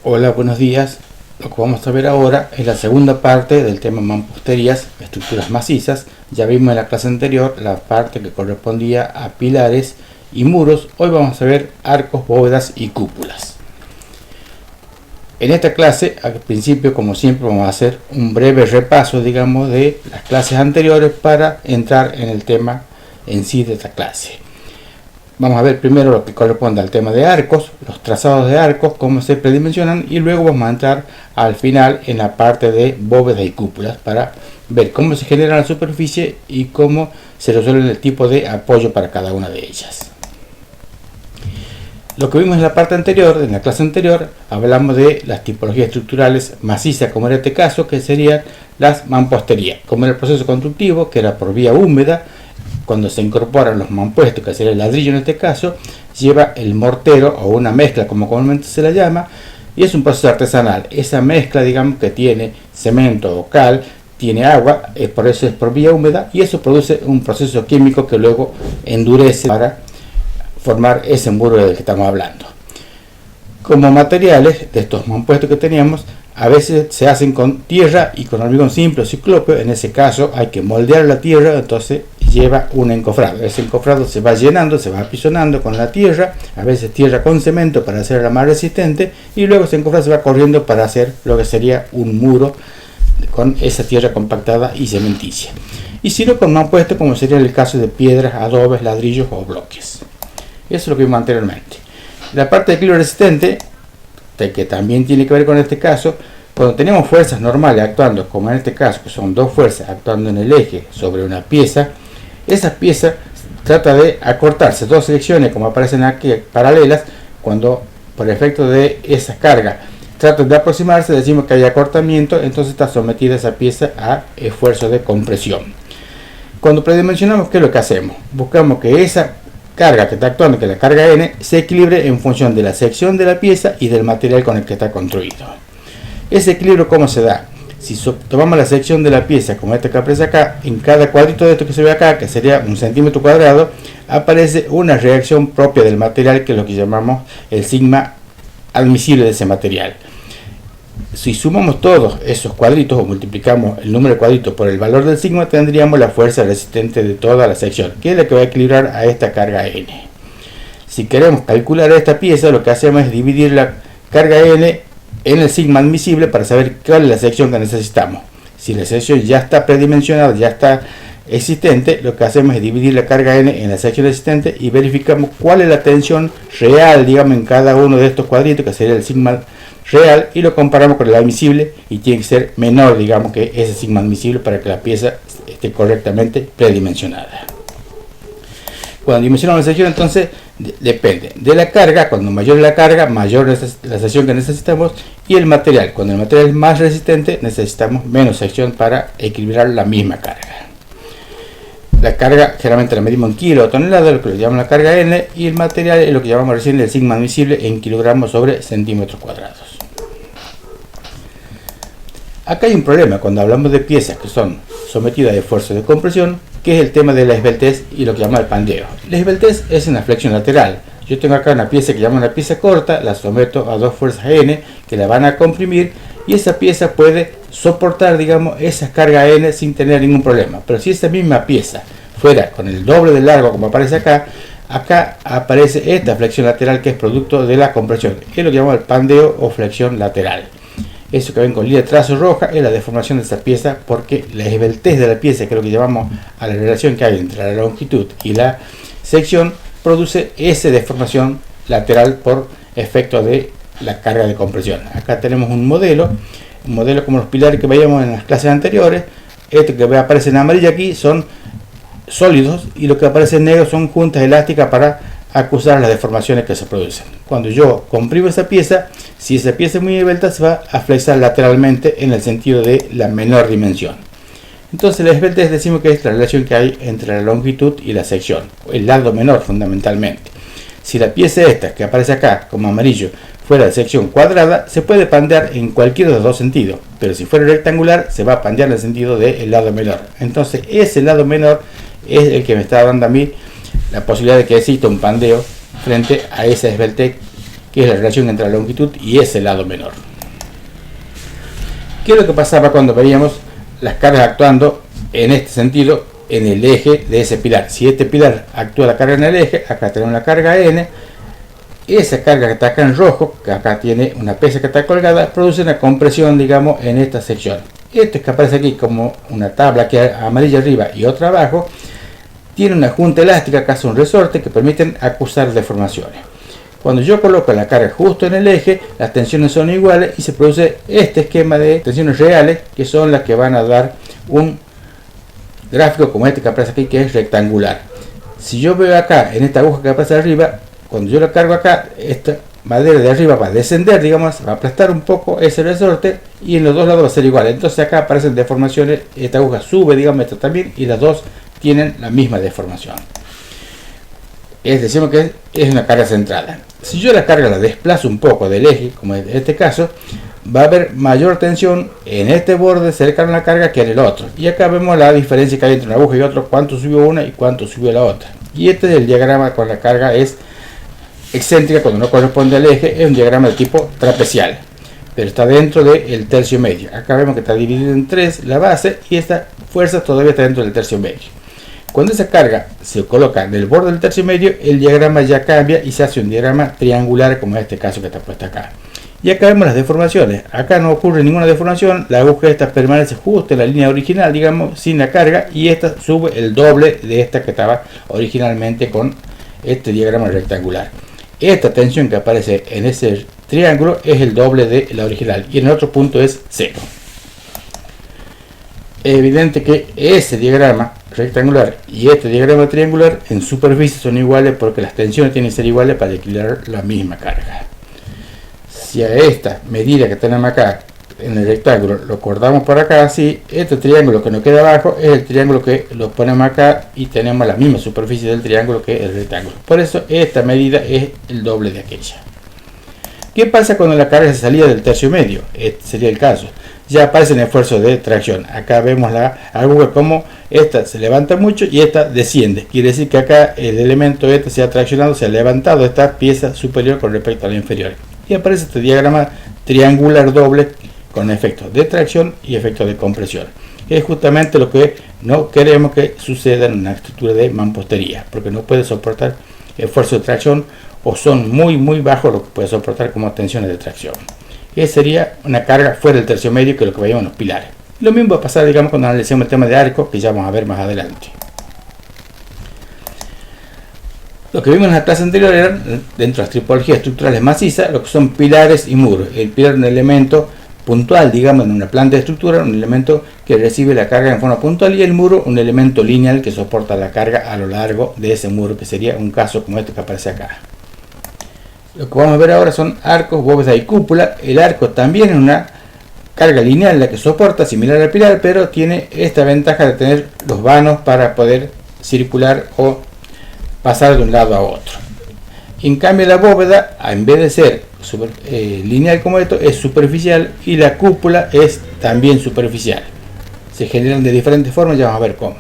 Hola, buenos días. Lo que vamos a ver ahora es la segunda parte del tema mamposterías, estructuras macizas. Ya vimos en la clase anterior la parte que correspondía a pilares y muros. Hoy vamos a ver arcos, bóvedas y cúpulas. En esta clase, al principio, como siempre, vamos a hacer un breve repaso, digamos, de las clases anteriores para entrar en el tema en sí de esta clase. Vamos a ver primero lo que corresponde al tema de arcos, los trazados de arcos, cómo se predimensionan, y luego vamos a entrar al final en la parte de bóvedas y cúpulas para ver cómo se genera la superficie y cómo se resuelve el tipo de apoyo para cada una de ellas. Lo que vimos en la parte anterior, en la clase anterior, hablamos de las tipologías estructurales macizas, como era este caso, que serían las mamposterías, como era el proceso constructivo, que era por vía húmeda. Cuando se incorporan los mampuestos, que sería el ladrillo en este caso, lleva el mortero o una mezcla, como comúnmente se la llama, y es un proceso artesanal. Esa mezcla, digamos, que tiene cemento o cal, tiene agua, por eso es por vía húmeda, y eso produce un proceso químico que luego endurece para formar ese muro del que estamos hablando. Como materiales de estos mampuestos que teníamos, a veces se hacen con tierra y con hormigón simple o ciclópeo. En ese caso hay que moldear la tierra, entonces lleva un encofrado. Ese encofrado se va llenando, se va apisonando con la tierra, a veces tierra con cemento para hacerla más resistente, y luego ese encofrado se va corriendo para hacer lo que sería un muro con esa tierra compactada y cementicia. Y si no, con mampuesto, como sería el caso de piedras, adobes, ladrillos o bloques. Eso es lo que vimos anteriormente. La parte de equilibrio resistente, que también tiene que ver con este caso, cuando tenemos fuerzas normales actuando, como en este caso, que son dos fuerzas actuando en el eje sobre una pieza, esa pieza trata de acortarse dos secciones, como aparecen aquí, paralelas. Cuando por efecto de esa carga tratan de aproximarse, decimos que hay acortamiento, entonces está sometida esa pieza a esfuerzo de compresión. Cuando predimensionamos, ¿qué es lo que hacemos? Buscamos que esa carga que está actuando, que es la carga N, se equilibre en función de la sección de la pieza y del material con el que está construido. Ese equilibrio, ¿cómo se da? Si tomamos la sección de la pieza, como esta que aparece acá, en cada cuadrito de esto que se ve acá, que sería un centímetro cuadrado, aparece una reacción propia del material, que es lo que llamamos el sigma admisible de ese material. Si sumamos todos esos cuadritos o multiplicamos el número de cuadritos por el valor del sigma, tendríamos la fuerza resistente de toda la sección, que es la que va a equilibrar a esta carga N. Si queremos calcular esta pieza, lo que hacemos es dividir la carga N en el sigma admisible para saber cuál es la sección que necesitamos. Si la sección ya está predimensionada, ya está existente, lo que hacemos es dividir la carga N en la sección existente y verificamos cuál es la tensión real, digamos, en cada uno de estos cuadritos, que sería el sigma real, y lo comparamos con el admisible, y tiene que ser menor, digamos, que ese sigma admisible para que la pieza esté correctamente predimensionada. Cuando dimensionamos la sección, entonces depende de la carga. Cuando mayor es la carga, mayor es la sección que necesitamos, y el material. Cuando el material es más resistente, necesitamos menos sección para equilibrar la misma carga. La carga generalmente la medimos en kilos o toneladas, lo que le llamamos la carga N, y el material es lo que llamamos recién el sigma admisible en kilogramos sobre centímetros cuadrados. Acá hay un problema cuando hablamos de piezas que son sometidas a esfuerzo de compresión, que es el tema de la esbeltez y lo que llamamos el pandeo. La esbeltez es una flexión lateral. Yo tengo acá una pieza que llamo una pieza corta, la someto a dos fuerzas N que la van a comprimir, y esa pieza puede soportar, digamos, esa carga N sin tener ningún problema. Pero si esa misma pieza fuera con el doble de largo, como aparece acá, acá aparece esta flexión lateral, que es producto de la compresión. Es lo que llamamos el pandeo o flexión lateral. Eso que ven con línea de trazo roja es la deformación de esa pieza, porque la esbeltez de la pieza, que es lo que llamamos a la relación que hay entre la longitud y la sección, produce esa deformación lateral por efecto de la carga de compresión. Acá tenemos un modelo como los pilares que veíamos en las clases anteriores. Esto que aparece en amarillo aquí son sólidos, y lo que aparece en negro son juntas elásticas para acusar las deformaciones que se producen. Cuando yo comprimo esa pieza, si esa pieza es muy esbelta, se va a flexar lateralmente en el sentido de la menor dimensión. Entonces la esbeltez decimos que es la relación que hay entre la longitud y la sección, el lado menor fundamentalmente. Si la pieza esta que aparece acá como amarillo fuera de sección cuadrada, se puede pandear en cualquiera de los dos sentidos, pero si fuera rectangular, se va a pandear en el sentido del lado menor. Entonces ese lado menor es el que me está dando a mí la posibilidad de que exista un pandeo frente a esa esbeltez que es la relación entre la longitud y ese lado menor. ¿Qué es lo que pasaba cuando veíamos las cargas actuando en este sentido en el eje de ese pilar? Si este pilar actúa la carga en el eje, acá tenemos la carga N, esa carga que está acá en rojo, que acá tiene una pesa que está colgada, produce una compresión, digamos, en esta sección. Esto que aparece aquí como una tabla que amarilla arriba y otra abajo, tiene una junta elástica, acá es un resorte que permiten acusar deformaciones. Cuando yo coloco la carga justo en el eje, las tensiones son iguales y se produce este esquema de tensiones reales, que son las que van a dar un gráfico como este que aparece aquí, que es rectangular. Si yo veo acá en esta aguja que aparece arriba, cuando yo la cargo acá, esta madera de arriba va a descender, digamos, va a aplastar un poco ese resorte y en los dos lados va a ser igual. Entonces acá aparecen deformaciones, esta aguja sube, digamos, esta también, y las dos tienen la misma deformación. Decimos que es una carga centrada. Si yo la carga la desplazo un poco del eje, como en este caso, va a haber mayor tensión en este borde cercano a la carga que en el otro. Y acá vemos la diferencia que hay entre una aguja y otra, cuánto subió una y cuánto subió la otra. Y este es el diagrama con la carga es excéntrica cuando no corresponde al eje, es un diagrama de tipo trapecial, pero está dentro del tercio medio. Acá vemos que está dividido en 3 la base y esta fuerza todavía está dentro del tercio medio. Cuando esa carga se coloca en el borde del tercio medio, el diagrama ya cambia y se hace un diagrama triangular, como en este caso que está puesto acá. Y acá vemos las deformaciones. Acá no ocurre ninguna deformación, la aguja esta permanece justo en la línea original, digamos, sin la carga, y esta sube el doble de esta que estaba originalmente con este diagrama rectangular. Esta tensión que aparece en ese triángulo es el doble de la original y en el otro punto es 0. Es evidente que ese diagrama rectangular y este diagrama triangular en superficie son iguales porque las tensiones tienen que ser iguales para equilibrar la misma carga. Si a esta medida que tenemos acá en el rectángulo lo cortamos por acá así, este triángulo que nos queda abajo es el triángulo que lo ponemos acá y tenemos la misma superficie del triángulo que el rectángulo. Por eso esta medida es el doble de aquella. ¿Qué pasa cuando la carga se salía del tercio medio? Este sería el caso. Ya aparecen esfuerzos de tracción. Acá vemos la aguja como esta se levanta mucho y esta desciende. Quiere decir que acá el elemento este se ha traccionado, se ha levantado esta pieza superior con respecto a la inferior. Y aparece este diagrama triangular doble con efectos de tracción y efectos de compresión. Es justamente lo que no queremos que suceda en una estructura de mampostería, porque no puede soportar esfuerzos de tracción o son muy bajos lo que puede soportar como tensiones de tracción. Esa sería una carga fuera del tercio medio, que es lo que veíamos en los pilares. Lo mismo va a pasar, digamos, cuando analicemos el tema de arco, que ya vamos a ver más adelante. Lo que vimos en la clase anterior eran, dentro de las tipologías estructurales macizas, lo que son pilares y muros. El pilar es un elemento puntual, digamos, en una planta de estructura, un elemento que recibe la carga en forma puntual, y el muro, un elemento lineal que soporta la carga a lo largo de ese muro, que sería un caso como este que aparece acá. Lo que vamos a ver ahora son arcos, bóveda y cúpula. El arco también es una carga lineal la que soporta, similar al pilar, pero tiene esta ventaja de tener los vanos para poder circular o pasar de un lado a otro. En cambio la bóveda, en vez de ser lineal como esto, es superficial, y la cúpula es también superficial. Se generan de diferentes formas, ya vamos a ver cómo.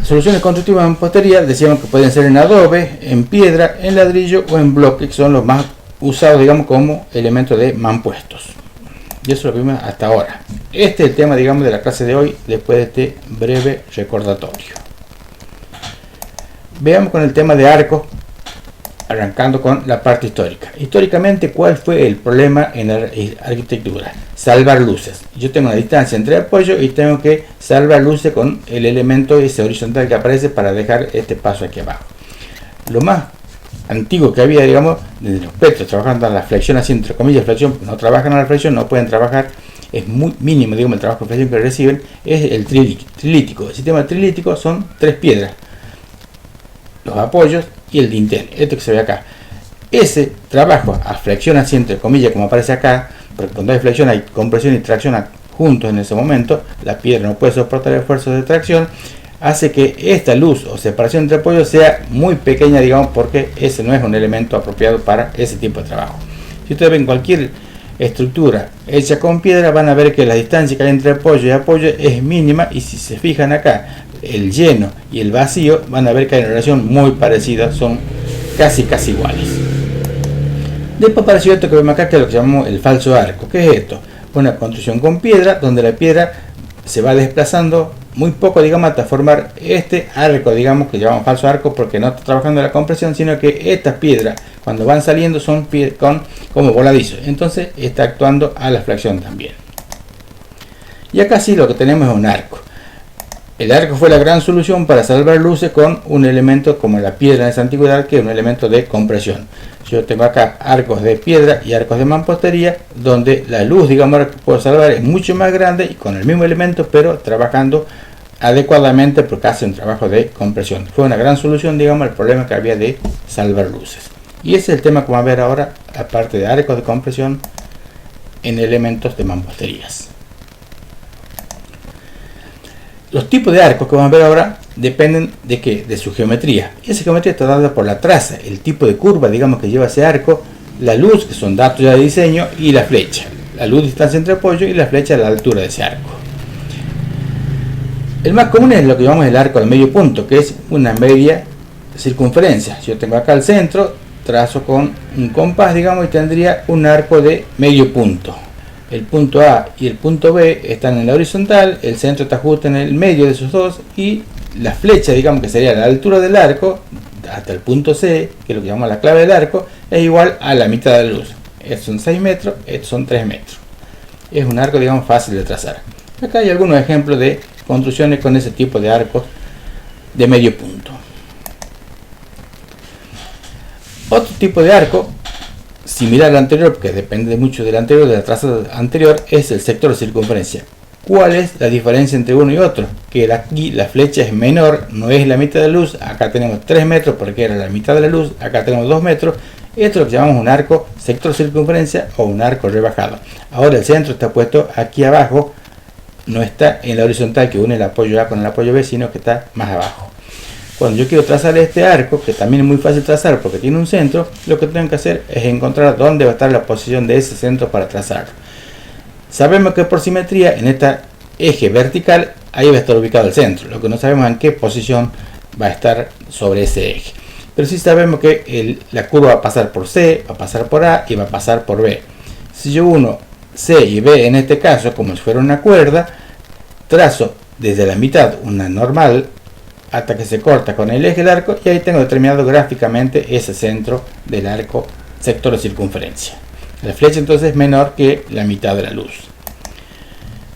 Soluciones constructivas de mampostería, decíamos que pueden ser en adobe, en piedra, en ladrillo o en bloque, que son los más usados, digamos, como elementos de mampuestos. Y eso lo vimos hasta ahora. Este es el tema, digamos, de la clase de hoy, después de este breve recordatorio. Veamos con el tema de arcos, arrancando con la parte histórica. Históricamente, ¿cuál fue el problema en la arquitectura? Salvar luces. Yo tengo una distancia entre apoyos y tengo que salvar luces con el elemento ese horizontal que aparece para dejar este paso aquí abajo. Lo más antiguo que había, digamos, desde los petros trabajando en la flexión, así entre comillas flexión, no trabajan en la flexión, no pueden trabajar, es muy mínimo, digamos, el trabajo de flexión que reciben, es el trilítico. El sistema trilítico son 3 piedras, los apoyos y el dintel, esto que se ve acá. Ese trabajo a flexión, así entre comillas, como aparece acá, porque cuando hay flexión hay compresión y tracción juntos en ese momento, la piedra no puede soportar el esfuerzo de tracción, hace que esta luz o separación entre apoyos sea muy pequeña, digamos, porque ese no es un elemento apropiado para ese tipo de trabajo. Si ustedes ven cualquier estructura hecha con piedra, van a ver que la distancia que hay entre apoyo y apoyo es mínima, y si se fijan acá, el lleno y el vacío, van a ver que hay una relación muy parecida, son casi iguales. Después apareció esto que vemos acá, que es lo que llamamos el falso arco. ¿Qué es esto? Una construcción con piedra, donde la piedra se va desplazando muy poco, digamos, hasta formar este arco, digamos, que llamamos falso arco, porque no está trabajando la compresión, sino que estas piedras, cuando van saliendo, son como voladizos. Entonces está actuando a la flexión también. Y acá sí lo que tenemos es un arco. El arco fue la gran solución para salvar luces con un elemento como la piedra en esa antigüedad, que es un elemento de compresión. Yo tengo acá arcos de piedra y arcos de mampostería, donde la luz, digamos, que puedo salvar es mucho más grande y con el mismo elemento, pero trabajando adecuadamente porque hace un trabajo de compresión. Fue una gran solución, digamos, al problema que había de salvar luces. Y ese es el tema que vamos a ver ahora, aparte de arcos de compresión en elementos de mamposterías. Los tipos de arcos que vamos a ver ahora dependen de qué, de su geometría. Y esa geometría está dada por la traza, el tipo de curva, digamos, que lleva ese arco, la luz, que son datos ya de diseño, y la flecha. La luz, distancia entre apoyo, y la flecha, la altura de ese arco. El más común es lo que llamamos el arco de medio punto, que es una media circunferencia. Si yo tengo acá el centro, trazo con un compás, digamos, y tendría un arco de medio punto. El punto A y el punto B están en la horizontal, el centro está justo en el medio de esos dos, y la flecha, digamos, que sería la altura del arco hasta el punto C, que es lo que llamamos la clave del arco, es igual a la mitad de la luz. Estos son 6 metros, estos son 3 metros. Es un arco, digamos, fácil de trazar. Acá hay algunos ejemplos de construcciones con ese tipo de arcos de medio punto. Otro tipo de arco similar al anterior, porque depende mucho del anterior, de la traza anterior, es el sector de circunferencia. ¿Cuál es la diferencia entre uno y otro? Que aquí la flecha es menor, no es la mitad de la luz. Acá tenemos 3 metros porque era la mitad de la luz, acá tenemos 2 metros. Esto es lo que llamamos un arco sector de circunferencia o un arco rebajado. Ahora el centro está puesto aquí abajo, no está en la horizontal que une el apoyo A con el apoyo B, sino que está más abajo. Cuando yo quiero trazar este arco, que también es muy fácil trazar porque tiene un centro, lo que tengo que hacer es encontrar dónde va a estar la posición de ese centro para trazarlo. Sabemos que por simetría en este eje vertical ahí va a estar ubicado el centro, lo que no sabemos en qué posición va a estar sobre ese eje. Pero sí sabemos que la curva va a pasar por C, va a pasar por A y va a pasar por B. Si yo uno C y B en este caso como si fuera una cuerda, trazo desde la mitad una normal hasta que se corta con el eje del arco y ahí tengo determinado gráficamente ese centro del arco sector de circunferencia. La flecha entonces es menor que la mitad de la luz.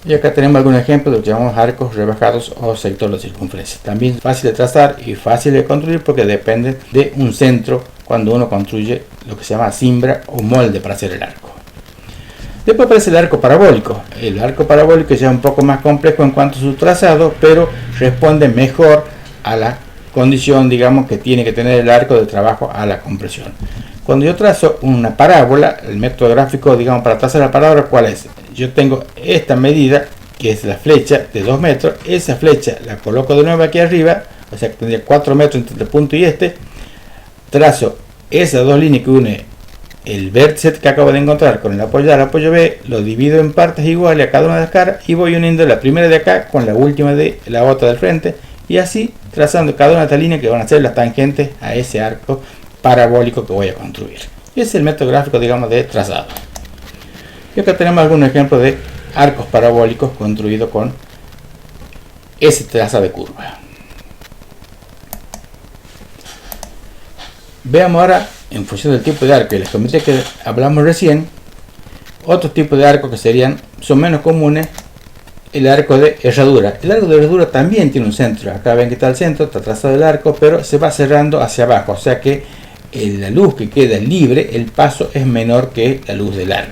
Y acá tenemos algunos ejemplos de lo que llamamos arcos rebajados o sector de circunferencia. También fácil de trazar y fácil de construir porque depende de un centro cuando uno construye lo que se llama cimbra o molde para hacer el arco. Después aparece el arco parabólico. El arco parabólico ya es un poco más complejo en cuanto a su trazado, pero responde mejor a la condición, digamos, que tiene que tener el arco de trabajo a la compresión. Cuando yo trazo una parábola, el método gráfico, digamos, para trazar la parábola, ¿cuál es? Yo tengo esta medida, que es la flecha de 2 metros, esa flecha la coloco de nuevo aquí arriba, o sea que tendría 4 metros entre el punto y este, trazo esas dos líneas que une el vértice que acabo de encontrar con el apoyo A al apoyo B, lo divido en partes iguales a cada una de las caras y voy uniendo la primera de acá con la última de la otra del frente, y así trazando cada una de estas líneas que van a ser las tangentes a ese arco parabólico que voy a construir. Ese es el método gráfico, digamos, de trazado. Y acá tenemos algunos ejemplos de arcos parabólicos construidos con ese trazado de curva. Veamos ahora, en función del tipo de arco y la geometría que hablamos recién, otros tipos de arcos que son menos comunes. El arco de herradura. El arco de herradura también tiene un centro. Acá ven que está el centro, está trazado el arco, pero se va cerrando hacia abajo. O sea que la luz que queda libre, el paso es menor que la luz del arco.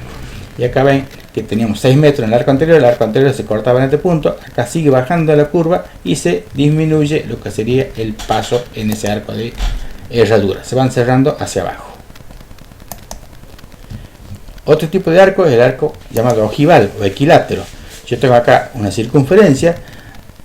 Y acá ven que teníamos 6 metros en el arco anterior se cortaba en este punto. Acá sigue bajando la curva y se disminuye lo que sería el paso en ese arco de herradura. Se van cerrando hacia abajo. Otro tipo de arco es el arco llamado ojival o equilátero. Yo tengo acá una circunferencia.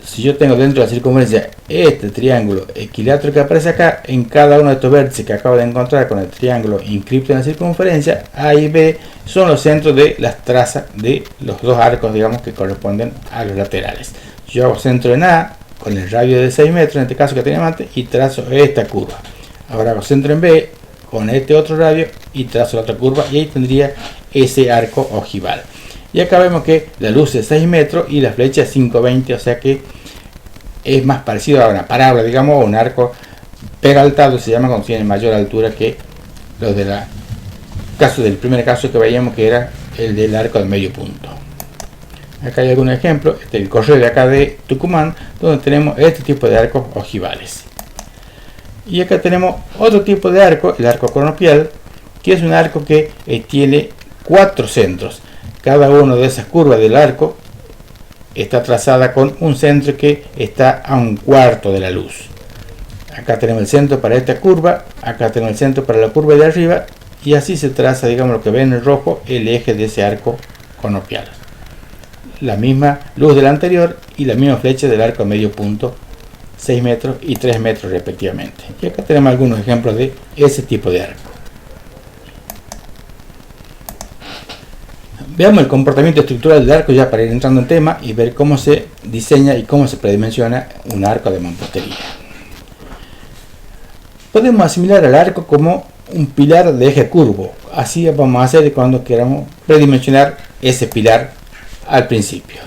Si yo tengo dentro de la circunferencia este triángulo equilátero que aparece acá, en cada uno de estos vértices que acabo de encontrar con el triángulo inscripto en la circunferencia, A y B son los centros de las trazas de los dos arcos, digamos, que corresponden a los laterales. Yo hago centro en A con el radio de 6 metros, en este caso que teníamos antes, y trazo esta curva. Ahora hago centro en B con este otro radio y trazo la otra curva y ahí tendría ese arco ojival. Y acá vemos que la luz es 6 metros y la flecha es 5,20, o sea que es más parecido a una parábola, digamos, o un arco peraltado, se llama, cuando tiene mayor altura que los del primer caso que veíamos, que era el del arco de medio punto. Acá hay algún ejemplo, el correo de acá de Tucumán, donde tenemos este tipo de arcos ojivales. Y acá tenemos otro tipo de arco, el arco conopial, que es un arco que tiene 4 centros. Cada una de esas curvas del arco está trazada con un centro que está a 1/4 de la luz. Acá tenemos el centro para esta curva, acá tenemos el centro para la curva de arriba, y así se traza, digamos, lo que ven en rojo, el eje de ese arco conopial. La misma luz del anterior y la misma flecha del arco a medio punto, 6 metros y 3 metros respectivamente. Y acá tenemos algunos ejemplos de ese tipo de arco. Veamos el comportamiento estructural del arco ya para ir entrando en tema y ver cómo se diseña y cómo se predimensiona un arco de mampostería. Podemos asimilar al arco como un pilar de eje curvo. Así vamos a hacer cuando queramos predimensionar ese pilar al principio.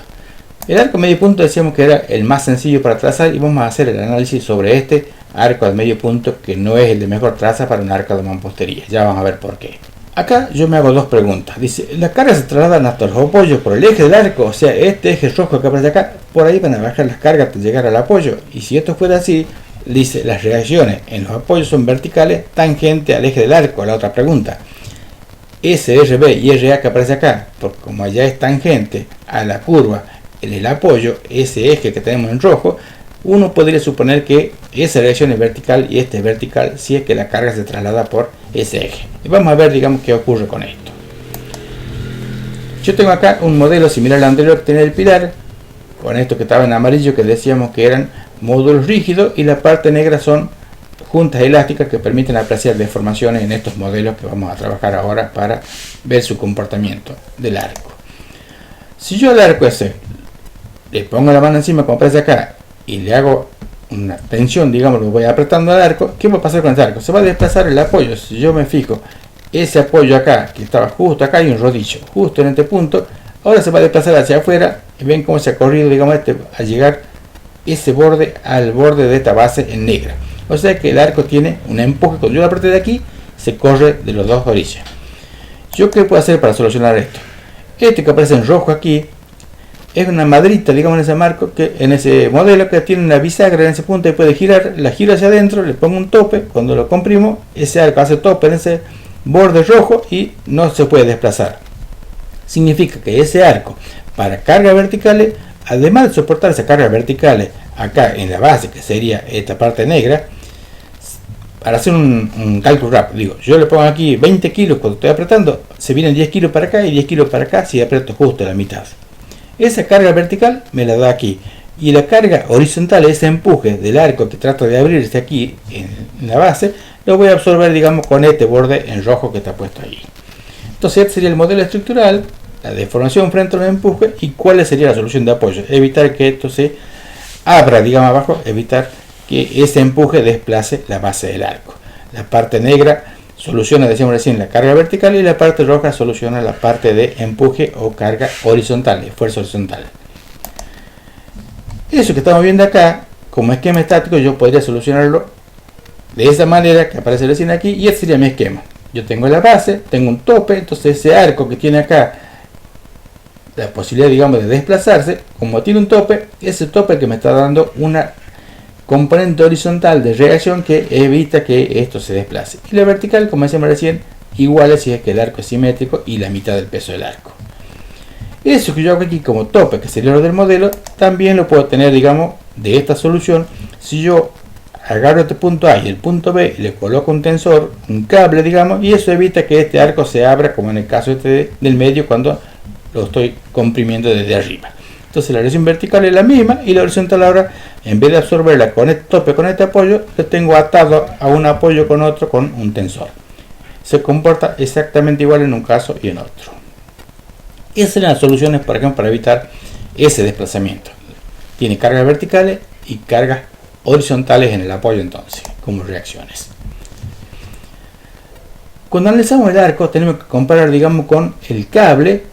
El arco medio punto decíamos que era el más sencillo para trazar y vamos a hacer el análisis sobre este arco de medio punto, que no es el de mejor traza para un arco de mampostería. Ya vamos a ver por qué. Acá yo me hago dos preguntas. Dice, las cargas se trasladan hasta los apoyos por el eje del arco, o sea, este eje rojo que aparece acá, por ahí van a bajar las cargas hasta llegar al apoyo. Y si esto fuera así, dice, las reacciones en los apoyos son verticales tangente al eje del arco. La otra pregunta, SRB y RA que aparece acá, porque como allá es tangente a la curva en el apoyo, ese eje que tenemos en rojo, uno podría suponer que esa reacción es vertical y este es vertical si es que la carga se traslada por ese eje. Y vamos a ver, digamos, qué ocurre con esto. Yo tengo acá un modelo similar al anterior que tenía el pilar, con esto que estaba en amarillo, que decíamos que eran módulos rígidos, y la parte negra son juntas elásticas que permiten apreciar deformaciones en estos modelos que vamos a trabajar ahora para ver su comportamiento del arco. Si yo al arco ese le pongo la mano encima como aparece acá y le hago una tensión, digamos, lo voy apretando al arco, ¿qué va a pasar con el arco? Se va a desplazar el apoyo. Si yo me fijo, ese apoyo acá, que estaba justo acá, hay un rodillo justo en este punto, ahora se va a desplazar hacia afuera y ven cómo se ha corrido, digamos, a llegar ese borde al borde de esta base en negra. O sea que el arco tiene un empuje. Cuando yo lo apreté de aquí, se corre de los dos orillas. ¿Yo qué puedo hacer para solucionar esto? Este que aparece en rojo aquí es una madrita, digamos, en ese marco, que en ese modelo, que tiene una bisagra en ese punto y puede girar. La giro hacia adentro, le pongo un tope. Cuando lo comprimo, ese arco hace tope en ese borde rojo y no se puede desplazar. Significa que ese arco, para cargas verticales, además de soportar esas cargas verticales acá en la base, que sería esta parte negra, para hacer un cálculo rápido, digo, yo le pongo aquí 20 kilos cuando estoy apretando, se vienen 10 kilos para acá y 10 kilos para acá si aprieto justo la mitad. Esa carga vertical me la da aquí, y la carga horizontal, ese empuje del arco que trata de abrirse aquí en la base, lo voy a absorber, digamos, con este borde en rojo que está puesto ahí. Entonces este sería el modelo estructural, la deformación frente al empuje, y cuál sería la solución de apoyo. Evitar que esto se abra, digamos, abajo, evitar que ese empuje desplace la base del arco. La parte negra soluciona, decíamos recién, la carga vertical, y la parte roja soluciona la parte de empuje o carga horizontal, esfuerzo horizontal. Eso que estamos viendo acá, como esquema estático, yo podría solucionarlo de esa manera que aparece recién aquí, y este sería mi esquema. Yo tengo la base, tengo un tope, entonces ese arco que tiene acá la posibilidad, digamos, de desplazarse, como tiene un tope, ese tope que me está dando una componente horizontal de reacción que evita que esto se desplace. Y la vertical, como decíamos recién, igual si es que el arco es simétrico y la mitad del peso del arco. Eso que yo hago aquí como tope, que sería lo del modelo, también lo puedo tener, digamos, de esta solución. Si yo agarro este punto A y el punto B, le coloco un tensor, un cable, digamos, y eso evita que este arco se abra, como en el caso este del medio, cuando lo estoy comprimiendo desde arriba. Entonces la reacción vertical es la misma, y la horizontal ahora, en vez de absorberla con este tope, con este apoyo, lo tengo atado a un apoyo con otro, con un tensor. Se comporta exactamente igual en un caso y en otro. Esas son las soluciones, por ejemplo, para evitar ese desplazamiento. Tiene cargas verticales y cargas horizontales en el apoyo, entonces, como reacciones. Cuando analizamos el arco tenemos que comparar, digamos, con el cable,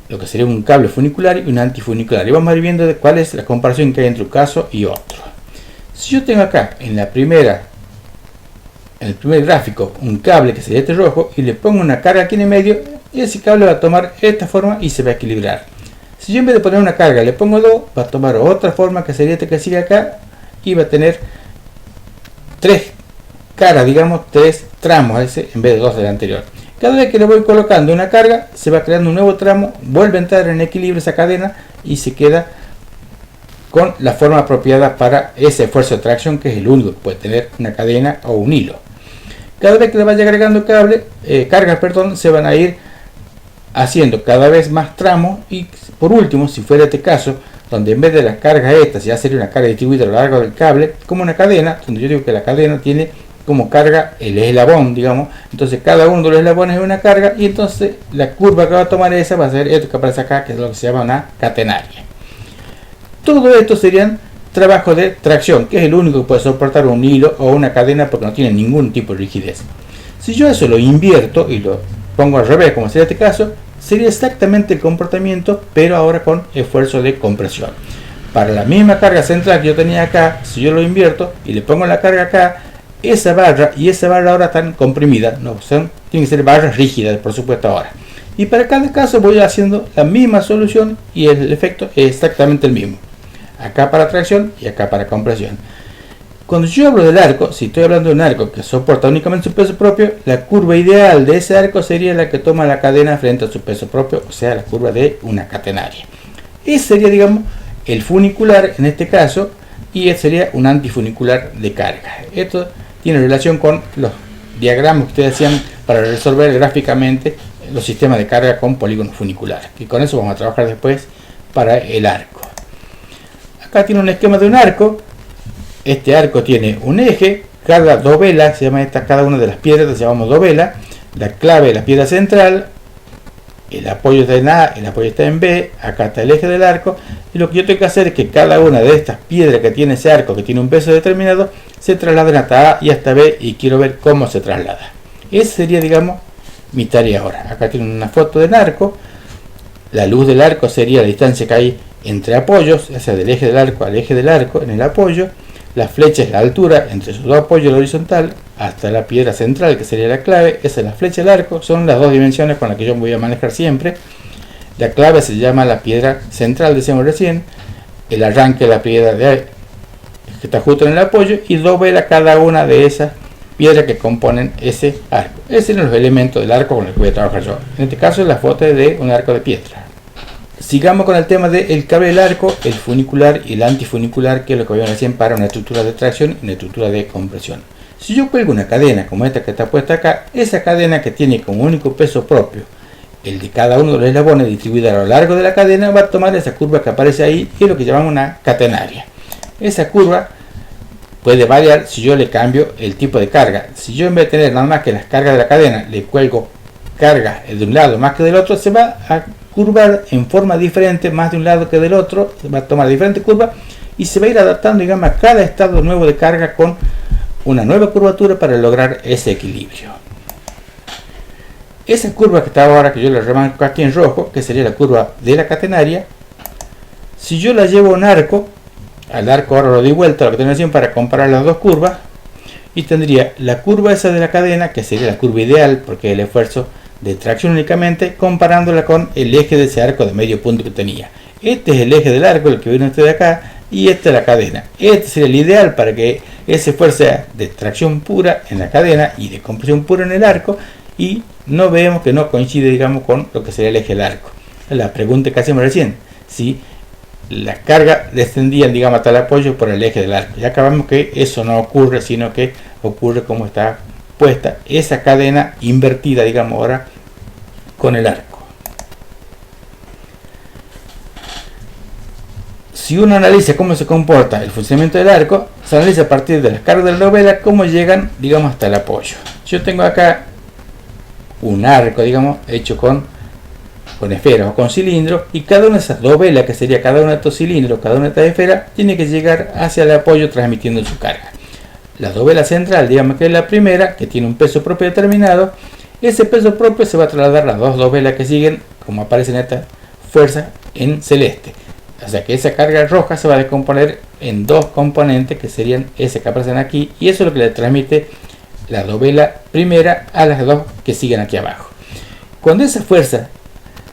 lo que sería un cable funicular y un antifunicular, y vamos a ir viendo cuál es la comparación que hay entre un caso y otro. Si yo tengo acá en el primer gráfico un cable que sería este rojo y le pongo una carga aquí en el medio, ese cable va a tomar esta forma y se va a equilibrar. Si yo en vez de poner una carga le pongo 2, va a tomar otra forma que sería este que sigue acá y va a tener 3 caras, digamos, 3 tramos ese en vez de 2 del anterior. Cada vez que le voy colocando una carga se va creando un nuevo tramo, vuelve a entrar en equilibrio esa cadena y se queda con la forma apropiada para ese esfuerzo de tracción, que es el único que puede tener una cadena o un hilo. Cada vez que le vaya agregando cargas, se van a ir haciendo cada vez más tramos, y por último, si fuera este caso, donde en vez de las cargas estas ya sería una carga distribuida a lo largo del cable, como una cadena, donde yo digo que la cadena tiene como carga el eslabón, digamos, entonces cada uno de los eslabones es una carga, y entonces la curva que va a tomar esa va a ser esto que aparece acá, que es lo que se llama una catenaria. Todo esto serían trabajos de tracción, que es el único que puede soportar un hilo o una cadena porque no tiene ningún tipo de rigidez. Si yo eso lo invierto y lo pongo al revés, como sería este caso, sería exactamente el comportamiento, pero ahora con esfuerzo de compresión. Para la misma carga central que yo tenía acá, si yo lo invierto y le pongo la carga acá, esa barra y esa barra ahora están comprimidas, tienen que ser barras rígidas, por supuesto, ahora. Y para cada caso voy haciendo la misma solución y el efecto es exactamente el mismo. Acá para tracción y acá para compresión. Cuando yo hablo del arco, si estoy hablando de un arco que soporta únicamente su peso propio, la curva ideal de ese arco sería la que toma la cadena frente a su peso propio, o sea, la curva de una catenaria. Ese sería, digamos, el funicular en este caso, y este sería un antifunicular de carga. Esto tiene relación con los diagramas que ustedes hacían para resolver gráficamente los sistemas de carga con polígonos funiculares, y con eso vamos a trabajar después para el arco. Acá tiene un esquema de un arco. Este arco tiene un eje, cada dovela, se llama cada una de las piedras, se llama dovela, la clave de la piedra central, el apoyo está en A, el apoyo está en B, acá está el eje del arco, y lo que yo tengo que hacer es que cada una de estas piedras que tiene ese arco, que tiene un peso determinado, se trasladen hasta A y hasta B, y quiero ver cómo se traslada. Esa sería, digamos, mi tarea ahora. Acá tienen una foto del arco, la luz del arco sería la distancia que hay entre apoyos, o sea, del eje del arco al eje del arco en el apoyo. La flecha es la altura entre sus dos apoyos, la horizontal, hasta la piedra central, que sería la clave. Esa es la flecha del arco, son las dos dimensiones con las que yo voy a manejar siempre. La clave se llama la piedra central, decíamos recién. El arranque de la piedra que está justo en el apoyo, y dovela cada una de esas piedras que componen ese arco. Esos son los elementos del arco con el que voy a trabajar yo. En este caso es la foto de un arco de piedra. Sigamos con el tema del cable del arco, el funicular y el antifunicular, que es lo que vimos recién para una estructura de tracción y una estructura de compresión. Si yo cuelgo una cadena como esta que está puesta acá, esa cadena que tiene como único peso propio el de cada uno de los eslabones distribuida a lo largo de la cadena, va a tomar esa curva que aparece ahí, que es lo que llamamos una catenaria. Esa curva puede variar si yo le cambio el tipo de carga. Si yo en vez de tener nada más que las cargas de la cadena le cuelgo carga de un lado más que del otro, se va a curvar en forma diferente, más de un lado que del otro, se va a tomar diferente curva y se va a ir adaptando, digamos, a cada estado nuevo de carga con una nueva curvatura para lograr ese equilibrio. Esa curva que está ahora, que yo le remarco aquí en rojo, que sería la curva de la catenaria, si yo la llevo a un arco, al arco ahora lo doy vuelta a la continuación para comparar las dos curvas, y tendría la curva esa de la cadena, que sería la curva ideal porque el esfuerzo de tracción únicamente, comparándola con el eje de ese arco de medio punto que tenía. Este es el eje del arco, el que viene usted de acá, y esta es la cadena. Este sería el ideal para que ese esfuerzo sea de tracción pura en la cadena y de compresión pura en el arco, y no vemos que no coincide, digamos, con lo que sería el eje del arco. La pregunta que hacemos recién, si las cargas descendían, digamos, hasta el apoyo por el eje del arco. Ya acabamos que eso no ocurre, sino que ocurre como está puesta esa cadena invertida, digamos, ahora con el arco. Si uno analiza cómo se comporta el funcionamiento del arco, se analiza a partir de las cargas de la dovela cómo llegan, digamos, hasta el apoyo. Yo tengo acá un arco, digamos, hecho con esferas o con cilindros, y cada una de esas dovelas, que sería cada uno de estos cilindros, cada una de estas esferas, tiene que llegar hacia el apoyo transmitiendo su carga. La dovela central, digamos que es la primera, que tiene un peso propio determinado, Ese peso propio se va a trasladar a las dos dovelas que siguen, como aparece en esta fuerza en celeste. O sea que esa carga roja se va a descomponer en dos componentes que serían ese que aparecen aquí, y eso es lo que le transmite la dovela primera a las dos que siguen aquí abajo. Cuando esa fuerza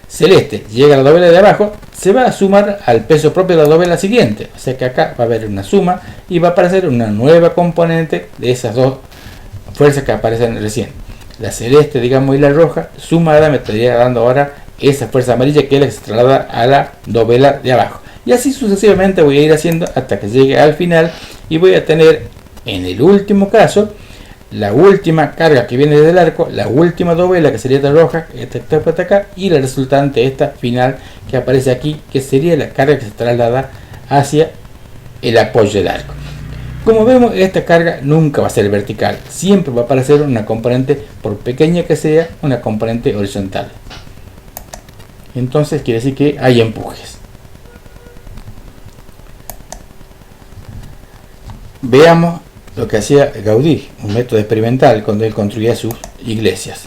celeste llega a la dovela de abajo, se va a sumar al peso propio de la dovela siguiente. O sea que acá va a haber una suma y va a aparecer una nueva componente de esas dos fuerzas que aparecen recién. La celeste, digamos, y la roja, sumada me estaría dando ahora esa fuerza amarilla, que es la que se traslada a la dovela de abajo. Y así sucesivamente voy a ir haciendo hasta que llegue al final, y voy a tener en el último caso la última carga que viene desde el arco, la última dovela que sería esta roja, esta que está acá, y la resultante, esta final que aparece aquí, que sería la carga que se traslada hacia el apoyo del arco. Como vemos, esta carga nunca va a ser vertical, siempre va a aparecer una componente, por pequeña que sea, una componente horizontal. Entonces quiere decir que hay empujes. Veamos lo que hacía Gaudí, un método experimental cuando él construía sus iglesias.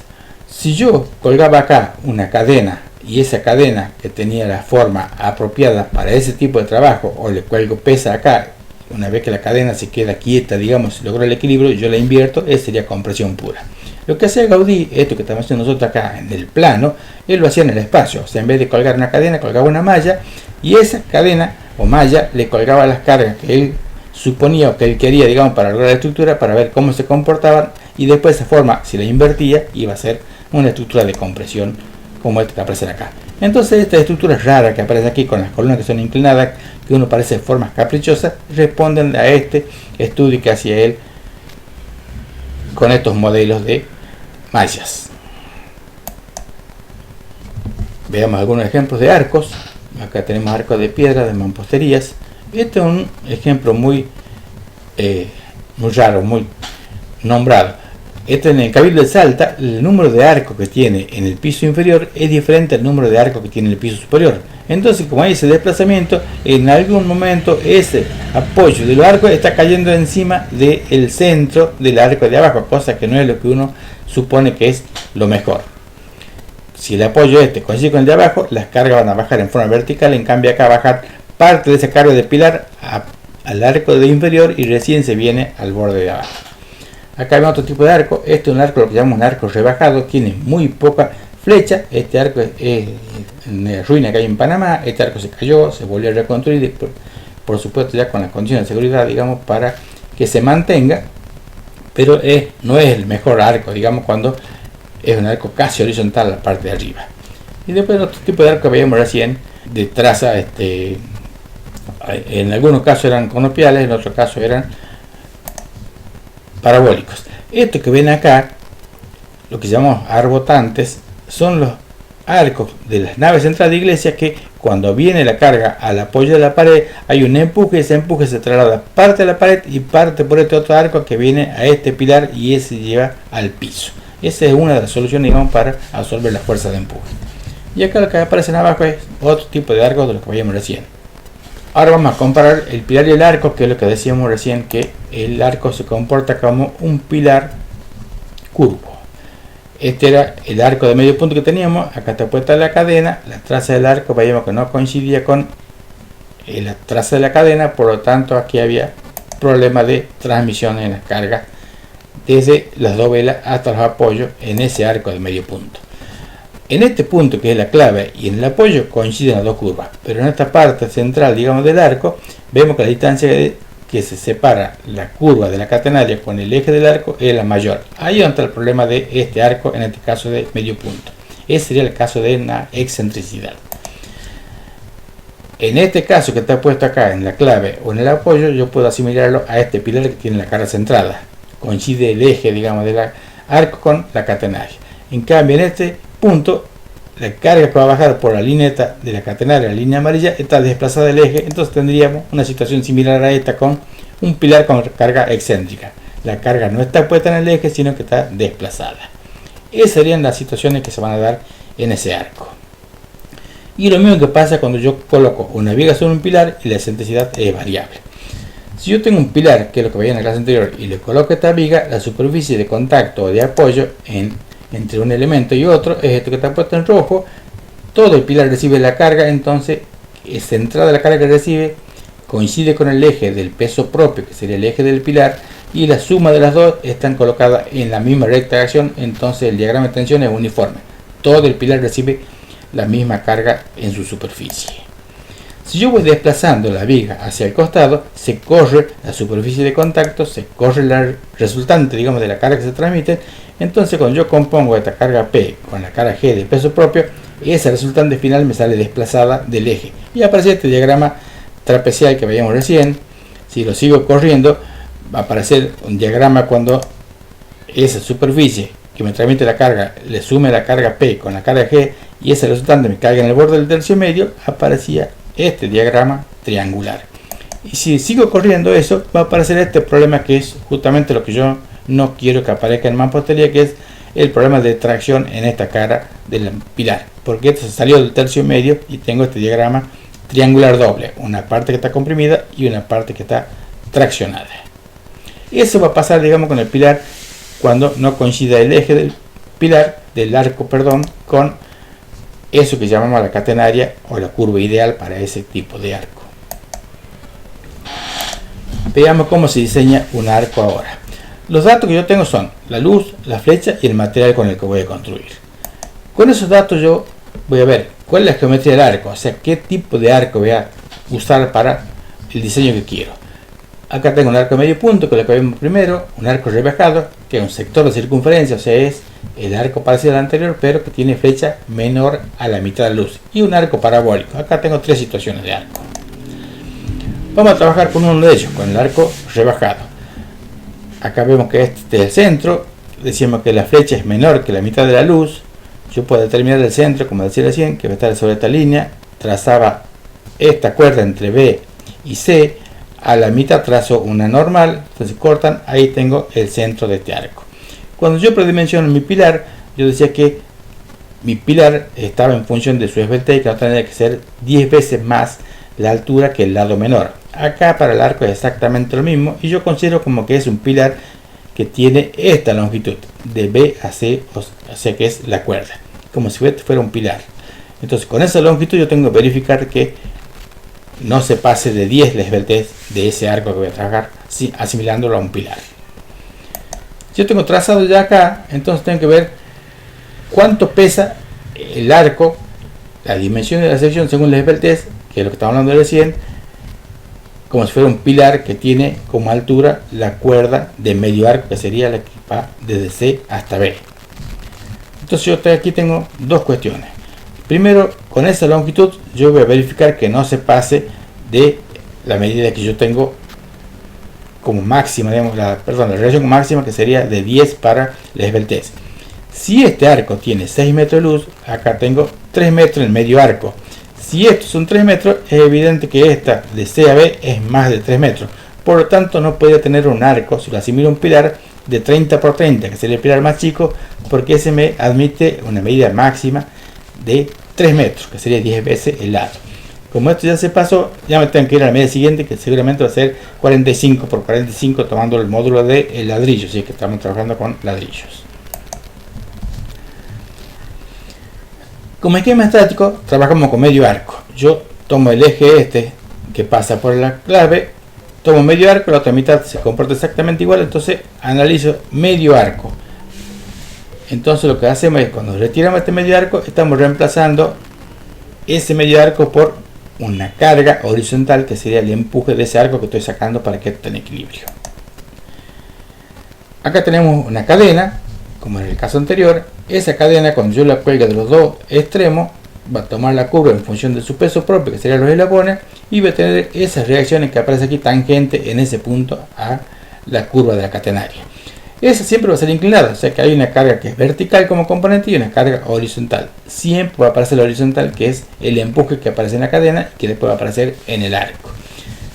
Si yo colgaba acá una cadena, y esa cadena que tenía la forma apropiada para ese tipo de trabajo, o le cuelgo pesa acá, una vez que la cadena se queda quieta, digamos, se logró el equilibrio, yo la invierto, esa sería compresión pura. Lo que hacía Gaudí, esto que estamos haciendo nosotros acá en el plano, él lo hacía en el espacio. O sea, en vez de colgar una cadena, colgaba una malla, y esa cadena o malla le colgaba las cargas que él suponía o que él quería, digamos, para lograr la estructura, para ver cómo se comportaban, y después de esa forma, si la invertía, iba a ser una estructura de compresión como esta que aparece acá. Entonces, estas estructuras raras que aparecen aquí con las columnas que son inclinadas, que uno parece formas caprichosas, responden a este estudio que hacía él con estos modelos de mallas. Veamos algunos ejemplos de arcos. Acá tenemos arcos de piedra, de mamposterías. Este es un ejemplo muy raro, muy nombrado. Este, en el Cabildo de Salta, el número de arcos que tiene en el piso inferior es diferente al número de arcos que tiene en el piso superior. Entonces, como hay ese desplazamiento, en algún momento ese apoyo del arco está cayendo encima del centro del arco de abajo, cosa que no es lo que uno supone que es lo mejor. Si el apoyo coincide con el de abajo, las cargas van a bajar en forma vertical, en cambio acá bajar parte de esa carga de pilar al arco de inferior, y recién se viene al borde de abajo. Acá vemos otro tipo de arco. Este es un arco, lo que llamamos un arco rebajado, tiene muy poca flecha. Este arco es una ruina que hay en Panamá. Este arco se cayó, se volvió a reconstruir, por supuesto ya con las condiciones de seguridad, digamos, para que se mantenga, pero no es el mejor arco, digamos, cuando es un arco casi horizontal a la parte de arriba. Y después otro tipo de arco que veíamos recién, de traza, en algunos casos eran conopiales, en otros casos eran parabólicos. Esto que ven acá, lo que llamamos arbotantes, son los arcos de las naves centrales de iglesia, que cuando viene la carga al apoyo de la pared hay un empuje, y ese empuje se traslada parte de la pared y parte por este otro arco que viene a este pilar, y ese lleva al piso. Esa es una de las soluciones, digamos, para absorber la fuerza de empuje. Y acá lo que aparece abajo es otro tipo de arco de lo que veíamos recién. Ahora vamos a comparar el pilar y el arco, que es lo que decíamos recién, que el arco se comporta como un pilar curvo. Este era el arco de medio punto que teníamos. Acá está puesta la cadena, la traza del arco veíamos que no coincidía con la traza de la cadena, por lo tanto aquí había problema de transmisión en las cargas desde las dovelas hasta los apoyos en ese arco de medio punto. En este punto, que es la clave, y en el apoyo coinciden las dos curvas, pero en esta parte central, digamos, del arco, vemos que la distancia que se separa la curva de la catenaria con el eje del arco es la mayor. Ahí entra el problema de este arco, en este caso de medio punto. Ese sería el caso de una excentricidad. En este caso que está puesto acá en la clave o en el apoyo, yo puedo asimilarlo a este pilar que tiene la carga centrada. Coincide el eje, digamos, del arco con la catenaria. En cambio, en este punto, la carga que va a bajar por la lineta de la catenaria, la línea amarilla, está desplazada del eje. Entonces tendríamos una situación similar a esta, con un pilar con carga excéntrica. La carga no está puesta en el eje, sino que está desplazada. Esas serían las situaciones que se van a dar en ese arco. Y lo mismo que pasa cuando yo coloco una viga sobre un pilar y la excentricidad es variable. Si yo tengo un pilar, que es lo que veía en la clase anterior, y le coloco esta viga, la superficie de contacto o de apoyo en entre un elemento y otro es esto que está puesto en rojo. Todo el pilar recibe la carga, entonces esa entrada de la carga que recibe coincide con el eje del peso propio, que sería el eje del pilar, y la suma de las dos están colocadas en la misma recta de acción, entonces el diagrama de tensión es uniforme. Todo el pilar recibe la misma carga en su superficie. Si yo voy desplazando la viga hacia el costado, se corre la superficie de contacto, se corre la resultante, digamos, de la carga que se transmite. Entonces, cuando yo compongo esta carga P con la carga G del peso propio, esa resultante final me sale desplazada del eje. Y aparece este diagrama trapezial que veíamos recién. Si lo sigo corriendo, va a aparecer un diagrama cuando esa superficie que me transmite la carga le sume la carga P con la carga G y esa resultante me caiga en el borde del tercio medio, aparecía este diagrama triangular. Y si sigo corriendo eso, va a aparecer este problema, que es justamente lo que yo no quiero que aparezca en mampostería, que es el problema de tracción en esta cara del pilar, porque esto se salió del tercio medio y tengo este diagrama triangular doble, una parte que está comprimida y una parte que está traccionada. Eso va a pasar, digamos, con el pilar cuando no coincida el eje del pilar, del arco, perdón, con eso que llamamos la catenaria o la curva ideal para ese tipo de arco. Veamos cómo se diseña un arco ahora. Los datos que yo tengo son la luz, la flecha y el material con el que voy a construir. Con esos datos yo voy a ver cuál es la geometría del arco, o sea, qué tipo de arco voy a usar para el diseño que quiero. Acá tengo un arco de medio punto, que es lo que vimos primero, un arco rebajado, que es un sector de circunferencia, o sea, es el arco parecido al anterior, pero que tiene flecha menor a la mitad de la luz, y un arco parabólico. Acá tengo tres situaciones de arco. Vamos a trabajar con uno de ellos, con el arco rebajado. Acá vemos que este es el centro, decimos que la flecha es menor que la mitad de la luz. Yo puedo determinar el centro, como decía recién, que va a estar sobre esta línea. Trazaba esta cuerda entre B y C, a la mitad trazo una normal, entonces cortan, ahí tengo el centro de este arco. Cuando yo predimensiono mi pilar, yo decía que mi pilar estaba en función de su esbeltez, que no tendría que ser 10 veces más la altura que el lado menor. Acá para el arco es exactamente lo mismo, y yo considero como que es un pilar que tiene esta longitud de B a C, o sea que es la cuerda, como si fuera un pilar. Entonces con esa longitud yo tengo que verificar que no se pase de 10 la esbeltez de ese arco que voy a trabajar, asimilándolo a un pilar. Yo tengo trazado ya acá, entonces tengo que ver cuánto pesa el arco, la dimensión de la sección según la esbeltez, que es lo que estamos hablando recién, como si fuera un pilar que tiene como altura la cuerda de medio arco, que sería la que va desde C hasta B. Entonces yo aquí tengo dos cuestiones. Primero, con esa longitud yo voy a verificar que no se pase de la medida que yo tengo como máxima, digamos, la relación máxima, que sería de 10 para la esbeltez. Si este arco tiene 6 metros de luz, acá tengo 3 metros en medio arco. Si estos son 3 metros, es evidente que esta de C a B es más de 3 metros. Por lo tanto, no podría tener un arco, si lo asimilo a un pilar, de 30 por 30, que sería el pilar más chico, porque ese me admite una medida máxima de 3 metros, que sería 10 veces el lado. Como esto ya se pasó, ya me tengo que ir a la medida siguiente, que seguramente va a ser 45 por 45, tomando el módulo de ladrillo, así que estamos trabajando con ladrillos. Como esquema estático, trabajamos con medio arco. Yo tomo el eje este que pasa por la clave, tomo medio arco, la otra mitad se comporta exactamente igual, entonces analizo medio arco. Entonces lo que hacemos es, cuando retiramos este medio arco, estamos reemplazando ese medio arco por una carga horizontal, que sería el empuje de ese arco que estoy sacando para que esté en equilibrio. Acá tenemos una cadena, como en el caso anterior. Esa cadena, cuando yo la cuelgue de los dos extremos, va a tomar la curva en función de su peso propio, que serían los eslabones, y va a tener esas reacciones que aparece aquí tangente en ese punto a la curva de la catenaria. Esa siempre va a ser inclinada, o sea que hay una carga que es vertical como componente y una carga horizontal. Siempre va a aparecer la horizontal, que es el empuje que aparece en la cadena y que después va a aparecer en el arco.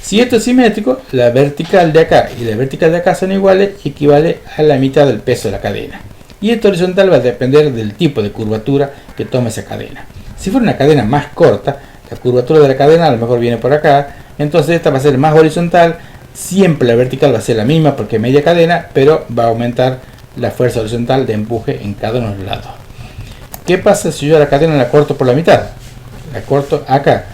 Si esto es simétrico, la vertical de acá y la vertical de acá son iguales, equivale a la mitad del peso de la cadena. Y esto horizontal va a depender del tipo de curvatura que tome esa cadena. Si fuera una cadena más corta, la curvatura de la cadena a lo mejor viene por acá, entonces esta va a ser más horizontal. Siempre la vertical va a ser la misma porque es media cadena, pero va a aumentar la fuerza horizontal de empuje en cada uno de los lados. ¿Qué pasa si yo la cadena la corto por la mitad? La corto acá.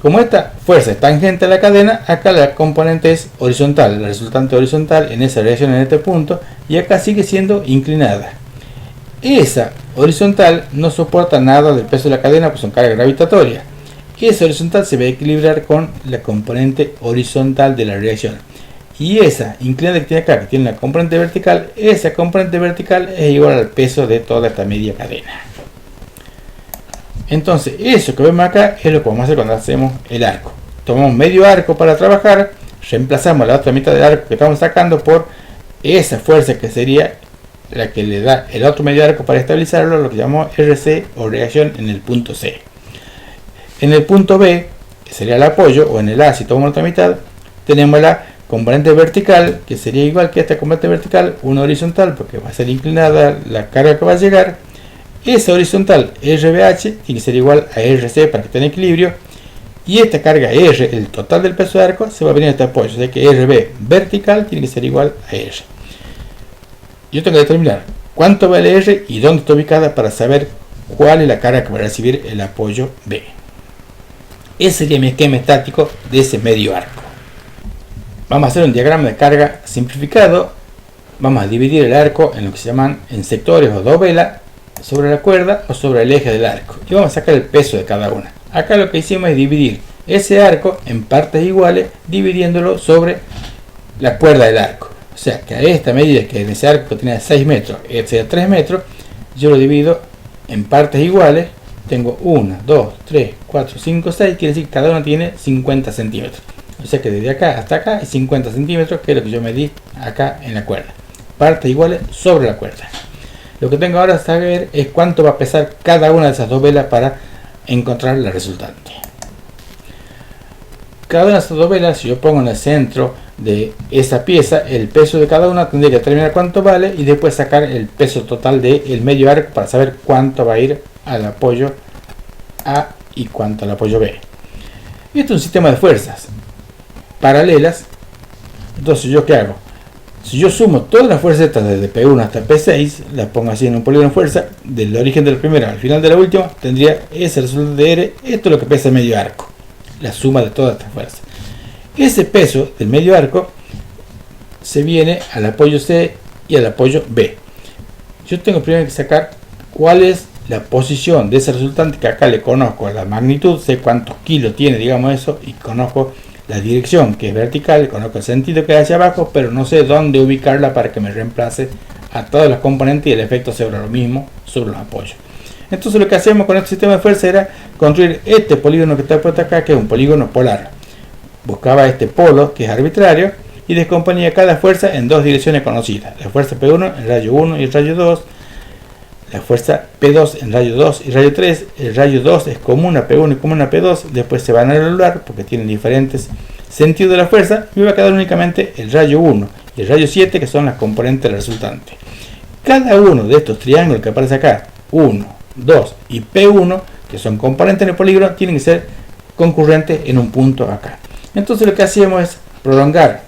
Como esta fuerza es tangente a la cadena, acá la componente es horizontal, la resultante horizontal en esa dirección en este punto, y acá sigue siendo inclinada. Esa horizontal no soporta nada del peso de la cadena, pues son cargas gravitatorias. Esa horizontal se va a equilibrar con la componente horizontal de la reacción. Y esa inclinada que tiene acá, que tiene la componente vertical, esa componente vertical es igual al peso de toda esta media cadena. Entonces, eso que vemos acá es lo que vamos a hacer cuando hacemos el arco. Tomamos medio arco para trabajar, reemplazamos la otra mitad del arco que estamos sacando por esa fuerza que sería la que le da el otro medio arco para estabilizarlo, lo que llamamos RC o reacción en el punto C. En el punto B, que sería el apoyo, o en el A si tomamos la otra mitad, tenemos la componente vertical, que sería igual que esta componente vertical, una horizontal, porque va a ser inclinada la carga que va a llegar. Esa horizontal RBH tiene que ser igual a RC para que esté en equilibrio, y esta carga R, el total del peso de arco, se va a venir a este apoyo, o sea que RB vertical tiene que ser igual a R. Yo tengo que determinar cuánto vale R y dónde está ubicada para saber cuál es la carga que va a recibir el apoyo B. Ese sería mi esquema estático de ese medio arco. Vamos a hacer un diagrama de carga simplificado. Vamos a dividir el arco en lo que se llaman en sectores o dovelas, sobre la cuerda o sobre el eje del arco, y vamos a sacar el peso de cada una. Acá lo que hicimos es dividir ese arco en partes iguales, dividiéndolo sobre la cuerda del arco. O sea que a esta medida que en ese arco tenía 6 metros, este es 3 metros, yo lo divido en partes iguales. Tengo 1, 2, 3, 4, 5, 6, quiere decir que cada una tiene 50 centímetros. O sea que desde acá hasta acá es 50 centímetros, que es lo que yo medí acá en la cuerda. Partes iguales sobre la cuerda. Lo que tengo ahora que saber es cuánto va a pesar cada una de esas dos velas para encontrar la resultante. Cada una de esas dos velas, si yo pongo en el centro de esa pieza, el peso de cada una, tendría que determinar cuánto vale y después sacar el peso total del medio arco para saber cuánto va a ir al apoyo A y cuánto al apoyo B. Esto es un sistema de fuerzas paralelas. Entonces, ¿yo qué hago? Si yo sumo todas las fuerzas estas desde P1 hasta P6, las pongo así en un polígono de fuerza, del origen de la primera al final de la última, tendría ese resultado de R. Esto es lo que pesa el medio arco, la suma de todas estas fuerzas. Ese peso del medio arco se viene al apoyo C y al apoyo B. Yo tengo primero que sacar cuál es la posición de ese resultante, que acá le conozco la magnitud, sé cuántos kilos tiene, digamos eso, y conozco la dirección, que es vertical, conozco el sentido que es hacia abajo, pero no sé dónde ubicarla para que me reemplace a todas las componentes y el efecto sea lo mismo sobre los apoyos. Entonces lo que hacemos con este sistema de fuerza era construir este polígono que está puesto acá, que es un polígono polar. Buscaba este polo, que es arbitrario, y descomponía cada fuerza en dos direcciones conocidas. La fuerza P1 en rayo 1 y rayo 2, la fuerza P2 en rayo 2 y rayo 3, el rayo 2 es común a P1 y común a P2, después se van a anular porque tienen diferentes sentidos de la fuerza, y me va a quedar únicamente el rayo 1 y el rayo 7, que son las componentes del resultante. Cada uno de estos triángulos que aparece acá, 1, 2 y P1, que son componentes del polígono, tienen que ser concurrentes en un punto acá. Entonces lo que hacemos es prolongar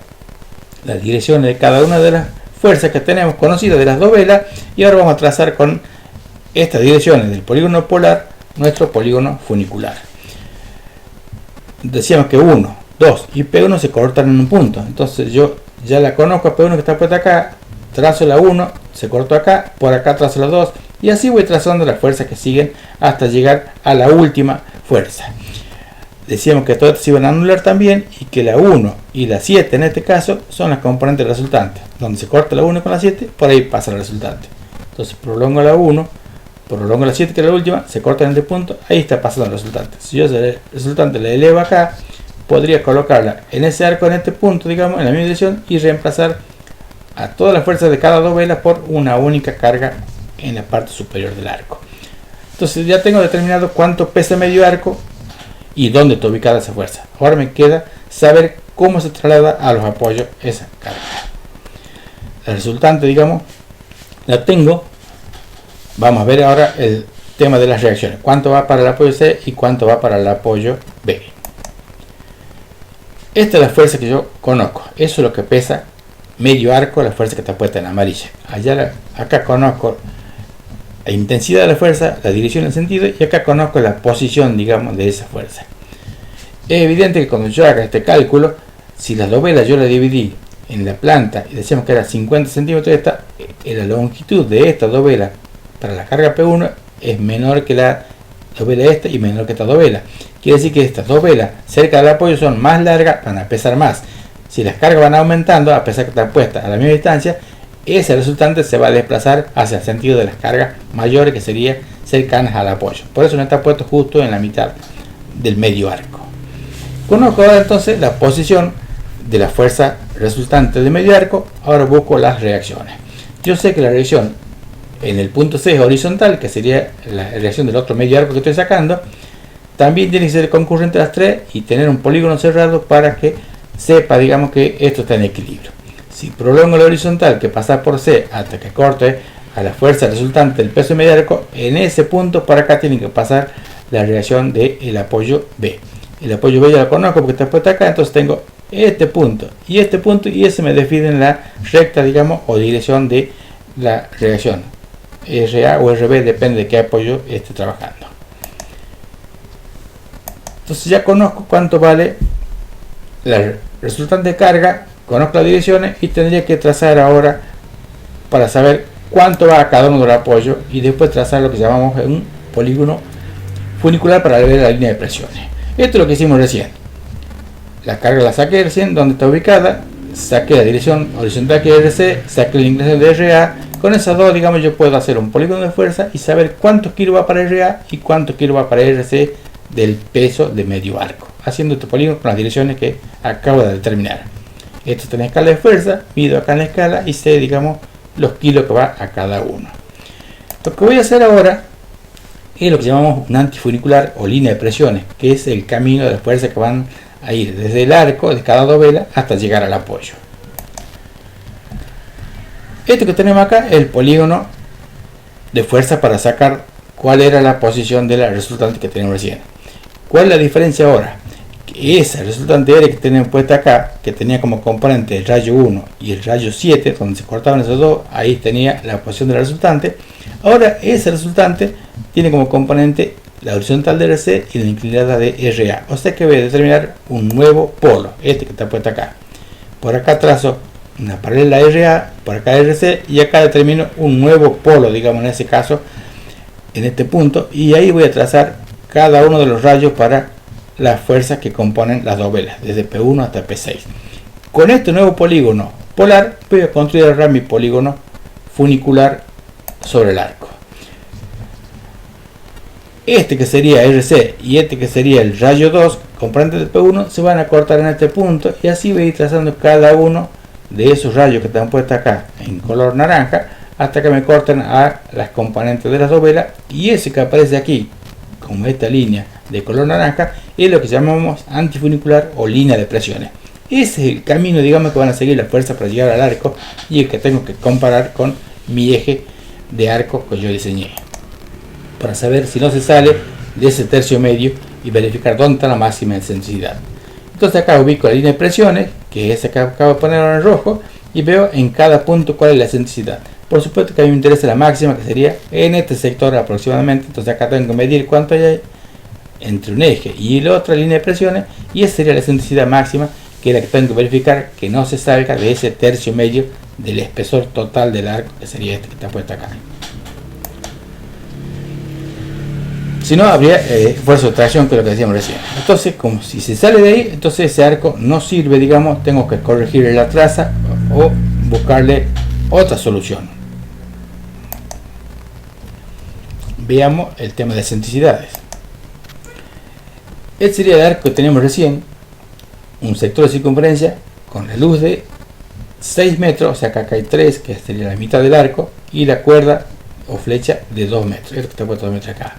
las direcciones de cada una de las fuerzas que tenemos conocidas de las dos velas, y ahora vamos a trazar con estas direcciones del polígono polar nuestro polígono funicular. Decíamos que 1, 2 y P1 se cortan en un punto, entonces yo ya la conozco a P1 que está puesta acá, trazo la 1, se cortó acá, por acá trazo la 2, y así voy trazando las fuerzas que siguen hasta llegar a la última fuerza. Decíamos que todas se iban a anular también, y que la 1 y la 7 en este caso son las componentes del resultante. Donde se corta la 1 con la 7, por ahí pasa el resultante. Entonces prolongo la 1, prolongo la 7, que es la última, se corta en este punto, ahí está pasando el resultante. Si yo el resultante le elevo acá, podría colocarla en ese arco, en este punto, digamos, en la misma dirección, y reemplazar a todas las fuerzas de cada dos velas por una única carga en la parte superior del arco. Entonces ya tengo determinado cuánto pesa medio arco y dónde está ubicada esa fuerza. Ahora me queda saber cómo se traslada a los apoyos esa carga. El resultante, digamos, la tengo. Vamos a ver ahora el tema de las reacciones. Cuánto va para el apoyo C y cuánto va para el apoyo B. Esta es la fuerza que yo conozco. Eso es lo que pesa medio arco la fuerza que está puesta en amarilla. Acá conozco la intensidad de la fuerza, la dirección del sentido, y acá conozco la posición, digamos, de esa fuerza. Es evidente que cuando yo haga este cálculo, si las dos velas yo las dividí en la planta y decíamos que era 50 centímetros, la longitud de estas dos velas para la carga P1 es menor que la dos velas esta y menor que esta dos velas. Quiere decir que estas dos velas cerca del apoyo son más largas, van a pesar más. Si las cargas van aumentando, a pesar que están puestas a la misma distancia, ese resultante se va a desplazar hacia el sentido de las cargas mayores, que serían cercanas al apoyo. Por eso no está puesto justo en la mitad del medio arco. Conozco ahora entonces la posición de la fuerza resultante del medio arco. Ahora busco las reacciones. Yo sé que la reacción en el punto C es horizontal, que sería la reacción del otro medio arco que estoy sacando. También tiene que ser concurrente a las tres y tener un polígono cerrado para que sepa, digamos, que esto está en equilibrio. Si prolongo la horizontal que pasa por C hasta que corte a la fuerza resultante del peso medio arco, en ese punto por acá tiene que pasar la reacción del apoyo B. El apoyo B ya lo conozco porque está puesto acá, entonces tengo este punto y ese me definen la recta, digamos, o dirección de la reacción. RA o RB depende de qué apoyo esté trabajando. Entonces ya conozco cuánto vale la resultante de carga, conozco las direcciones y tendría que trazar ahora para saber cuánto va a cada uno de los apoyos y después trazar lo que llamamos un polígono funicular para ver la línea de presiones. Esto es lo que hicimos recién. La carga la saqué recién, donde está ubicada, saqué la dirección horizontal que es RC, saqué la inclinación de RA. Con esas dos, digamos, yo puedo hacer un polígono de fuerza y saber cuántos kilos va para RA y cuántos kilos va para RC del peso de medio arco, haciendo este polígono con las direcciones que acabo de determinar. Esto está en la escala de fuerza, mido acá en la escala y sé, digamos, los kilos que va a cada uno. Lo que voy a hacer ahora es lo que llamamos un antifunicular o línea de presiones, que es el camino de las fuerzas que van a ir desde el arco de cada dos velas hasta llegar al apoyo. Esto que tenemos acá es el polígono de fuerza para sacar cuál era la posición de la resultante que tenemos recién. ¿Cuál es la diferencia ahora? Que esa resultante R que tenemos puesta acá, que tenía como componente el rayo 1 y el rayo 7, donde se cortaban esos dos, ahí tenía la posición de la resultante. Ahora ese resultante tiene como componente la horizontal de RC y la inclinada de RA. O sea que voy a determinar un nuevo polo, este que está puesto acá. Por acá trazo una paralela RA, por acá RC, y acá determino un nuevo polo, digamos, en ese caso, en este punto, y ahí voy a trazar cada uno de los rayos para las fuerzas que componen las dos velas, desde P1 hasta P6. Con este nuevo polígono polar voy a construir ahora mi polígono funicular sobre el arco. Este que sería RC y este que sería el rayo 2, componente de P1, se van a cortar en este punto, y así voy a ir trazando cada uno de esos rayos que están puestos acá en color naranja hasta que me corten a las componentes de las dos velas, y ese que aparece aquí como esta línea de color naranja es lo que llamamos antifunicular o línea de presiones. Ese es el camino, digamos, que van a seguir las fuerzas para llegar al arco y el que tengo que comparar con mi eje de arco que yo diseñé para saber si no se sale de ese tercio medio y verificar dónde está la máxima excentricidad. Entonces acá ubico la línea de presiones, que es esa que acabo de poner en rojo, y veo en cada punto cuál es la excentricidad. Por supuesto que a mí me interesa la máxima, que sería en este sector aproximadamente. Entonces acá tengo que medir cuánto hay entre un eje y la otra línea de presiones, y esa sería la excentricidad máxima, que es la que tengo que verificar que no se salga de ese tercio medio del espesor total del arco, que sería este que está puesto acá. Si no, habría fuerza de tracción, que es lo que decíamos recién. Entonces, como si se sale de ahí, entonces ese arco no sirve, digamos, tengo que corregir la traza o buscarle otra solución. Veamos el tema de excentricidades. Este sería el arco que teníamos recién, un sector de circunferencia con la luz de 6 metros, o sea que acá hay 3, que sería la mitad del arco, y la cuerda o flecha de 2 metros, esto que está puesto 2 metros acá.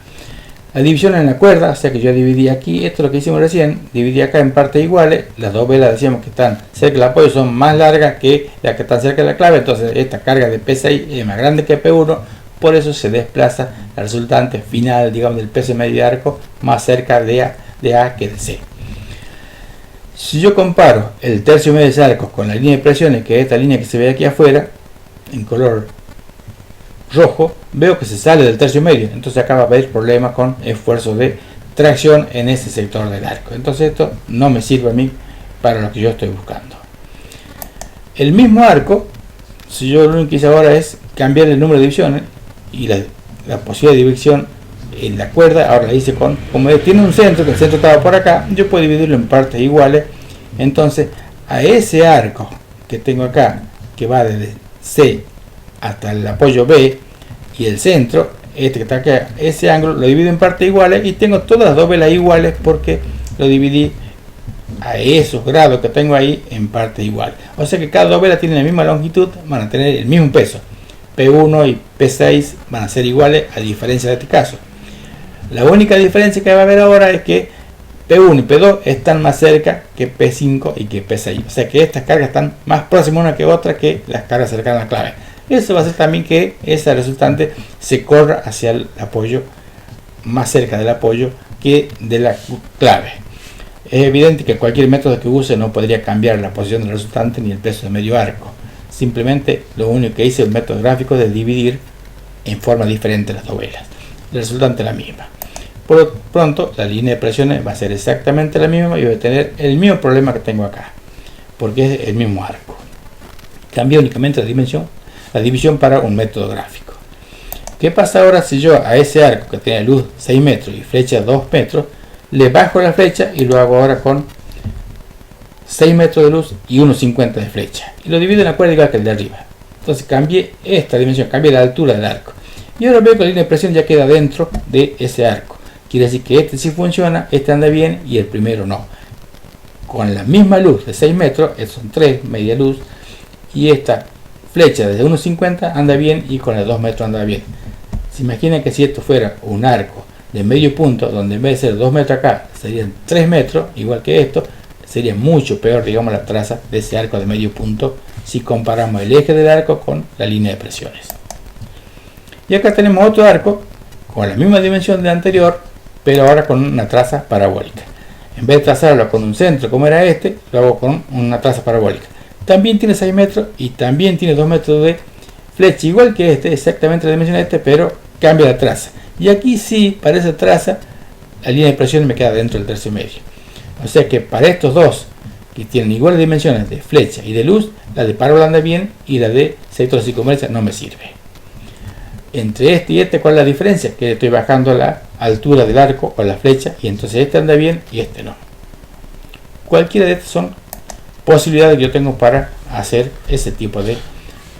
La división en la cuerda, o sea que yo dividí aquí, esto es lo que hicimos recién, dividí acá en partes iguales, las dos velas decíamos que están cerca del apoyo son más largas que las que están cerca de la clave, entonces esta carga de P6 es más grande que P1, por eso se desplaza la resultante final, digamos, del peso medio de arco más cerca de A que de C. Si yo comparo el tercio medio de ese arco con la línea de presiones, que es esta línea que se ve aquí afuera, en color rojo, veo que se sale del tercio medio. Entonces acá va a haber problemas con esfuerzo de tracción en ese sector del arco. Entonces esto no me sirve a mí para lo que yo estoy buscando. El mismo arco, si yo lo único que hice ahora es cambiar el número de divisiones y la posibilidad de división en la cuerda, ahora la hice como tiene un centro, que el centro estaba por acá, yo puedo dividirlo en partes iguales. Entonces a ese arco que tengo acá, que va desde C hasta el apoyo B y el centro, este que está acá, ese ángulo lo divido en partes iguales y tengo todas las dos velas iguales porque lo dividí a esos grados que tengo ahí en partes iguales. O sea que cada dos velas tienen la misma longitud, van a tener el mismo peso. P1 y P6 van a ser iguales, a diferencia de este caso. La única diferencia que va a haber ahora es que P1 y P2 están más cerca que P5 y que P6. O sea que estas cargas están más próximas una que otra que las cargas cercanas a la clave. Eso va a hacer también que esa resultante se corra hacia el apoyo, más cerca del apoyo que de la clave. Es evidente que cualquier método que use no podría cambiar la posición del resultante ni el peso de medio arco. Simplemente lo único que hice el método gráfico de dividir en forma diferente las dos velas. El resultante es la misma. Por lo pronto, la línea de presiones va a ser exactamente la misma y voy a tener el mismo problema que tengo acá, porque es el mismo arco. Cambia únicamente la división para un método gráfico. ¿Qué pasa ahora si yo a ese arco que tiene luz 6 metros y flecha 2 metros, le bajo la flecha y lo hago ahora con 6 metros de luz y 1,50 de flecha? Y lo divido en la cuerda igual que el de arriba. Entonces cambié esta dimensión, cambié la altura del arco. Y ahora veo que la línea de presión ya queda dentro de ese arco. Quiere decir que este sí funciona, este anda bien y el primero no. Con la misma luz de 6 metros, son 3 media luz, y esta flecha desde 1,50 anda bien y con el 2 metros anda bien. Se imaginan que si esto fuera un arco de medio punto, donde en vez de ser 2 metros acá, serían 3 metros, igual que esto, sería mucho peor, digamos, la traza de ese arco de medio punto si comparamos el eje del arco con la línea de presiones. Y acá tenemos otro arco con la misma dimensión del anterior, pero ahora con una traza parabólica. En vez de trazarlo con un centro como era este, lo hago con una traza parabólica. También tiene 6 metros y también tiene 2 metros de flecha, igual que este, exactamente la dimensión de este, pero cambia la traza. Y aquí sí, para esa traza, la línea de presión me queda dentro del tercio medio. O sea que para estos dos, que tienen iguales dimensiones de flecha y de luz, la de parábola anda bien y la de sector circunferencia no me sirve. Entre este y este, ¿cuál es la diferencia? Que estoy bajando la altura del arco o la flecha y entonces este anda bien y este no. Cualquiera de estas son posibilidades que yo tengo para hacer ese tipo de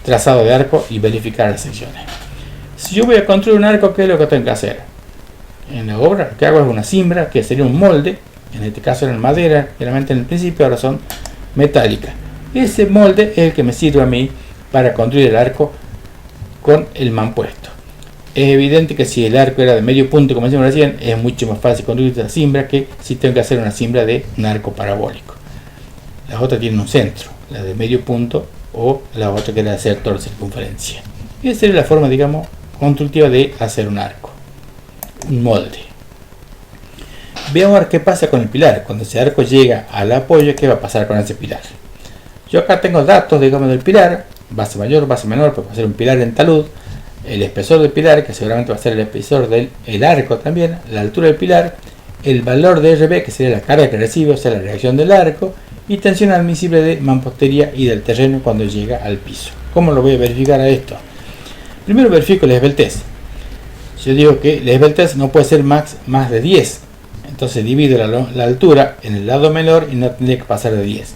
trazado de arco y verificar las secciones. Si yo voy a construir un arco, ¿qué es lo que tengo que hacer? En la obra lo que hago es una cimbra, que sería un molde. En este caso eran madera, generalmente en el principio, ahora son metálicas. Ese molde es el que me sirve a mí para construir el arco con el mampuesto. Es evidente que si el arco era de medio punto, como decíamos recién, es mucho más fácil construir esta cimbra que si tengo que hacer una cimbra de un arco parabólico. Las otras tienen un centro, la de medio punto o la otra que era de sector circunferencia. Y esa es la forma, digamos, constructiva de hacer un arco, un molde. Veamos ahora qué pasa con el pilar. Cuando ese arco llega al apoyo, ¿qué va a pasar con ese pilar? Yo acá tengo datos, digamos, del pilar, base mayor, base menor, porque va a ser un pilar en talud, el espesor del pilar, que seguramente va a ser el espesor del arco también, la altura del pilar, el valor de RB, que sería la carga que recibe, o sea, la reacción del arco, y tensión admisible de mampostería y del terreno cuando llega al piso. ¿Cómo lo voy a verificar a esto? Primero verifico la esbeltez. Yo digo que la esbeltez no puede ser más de 10. Entonces divido la altura en el lado menor y no tendría que pasar de 10.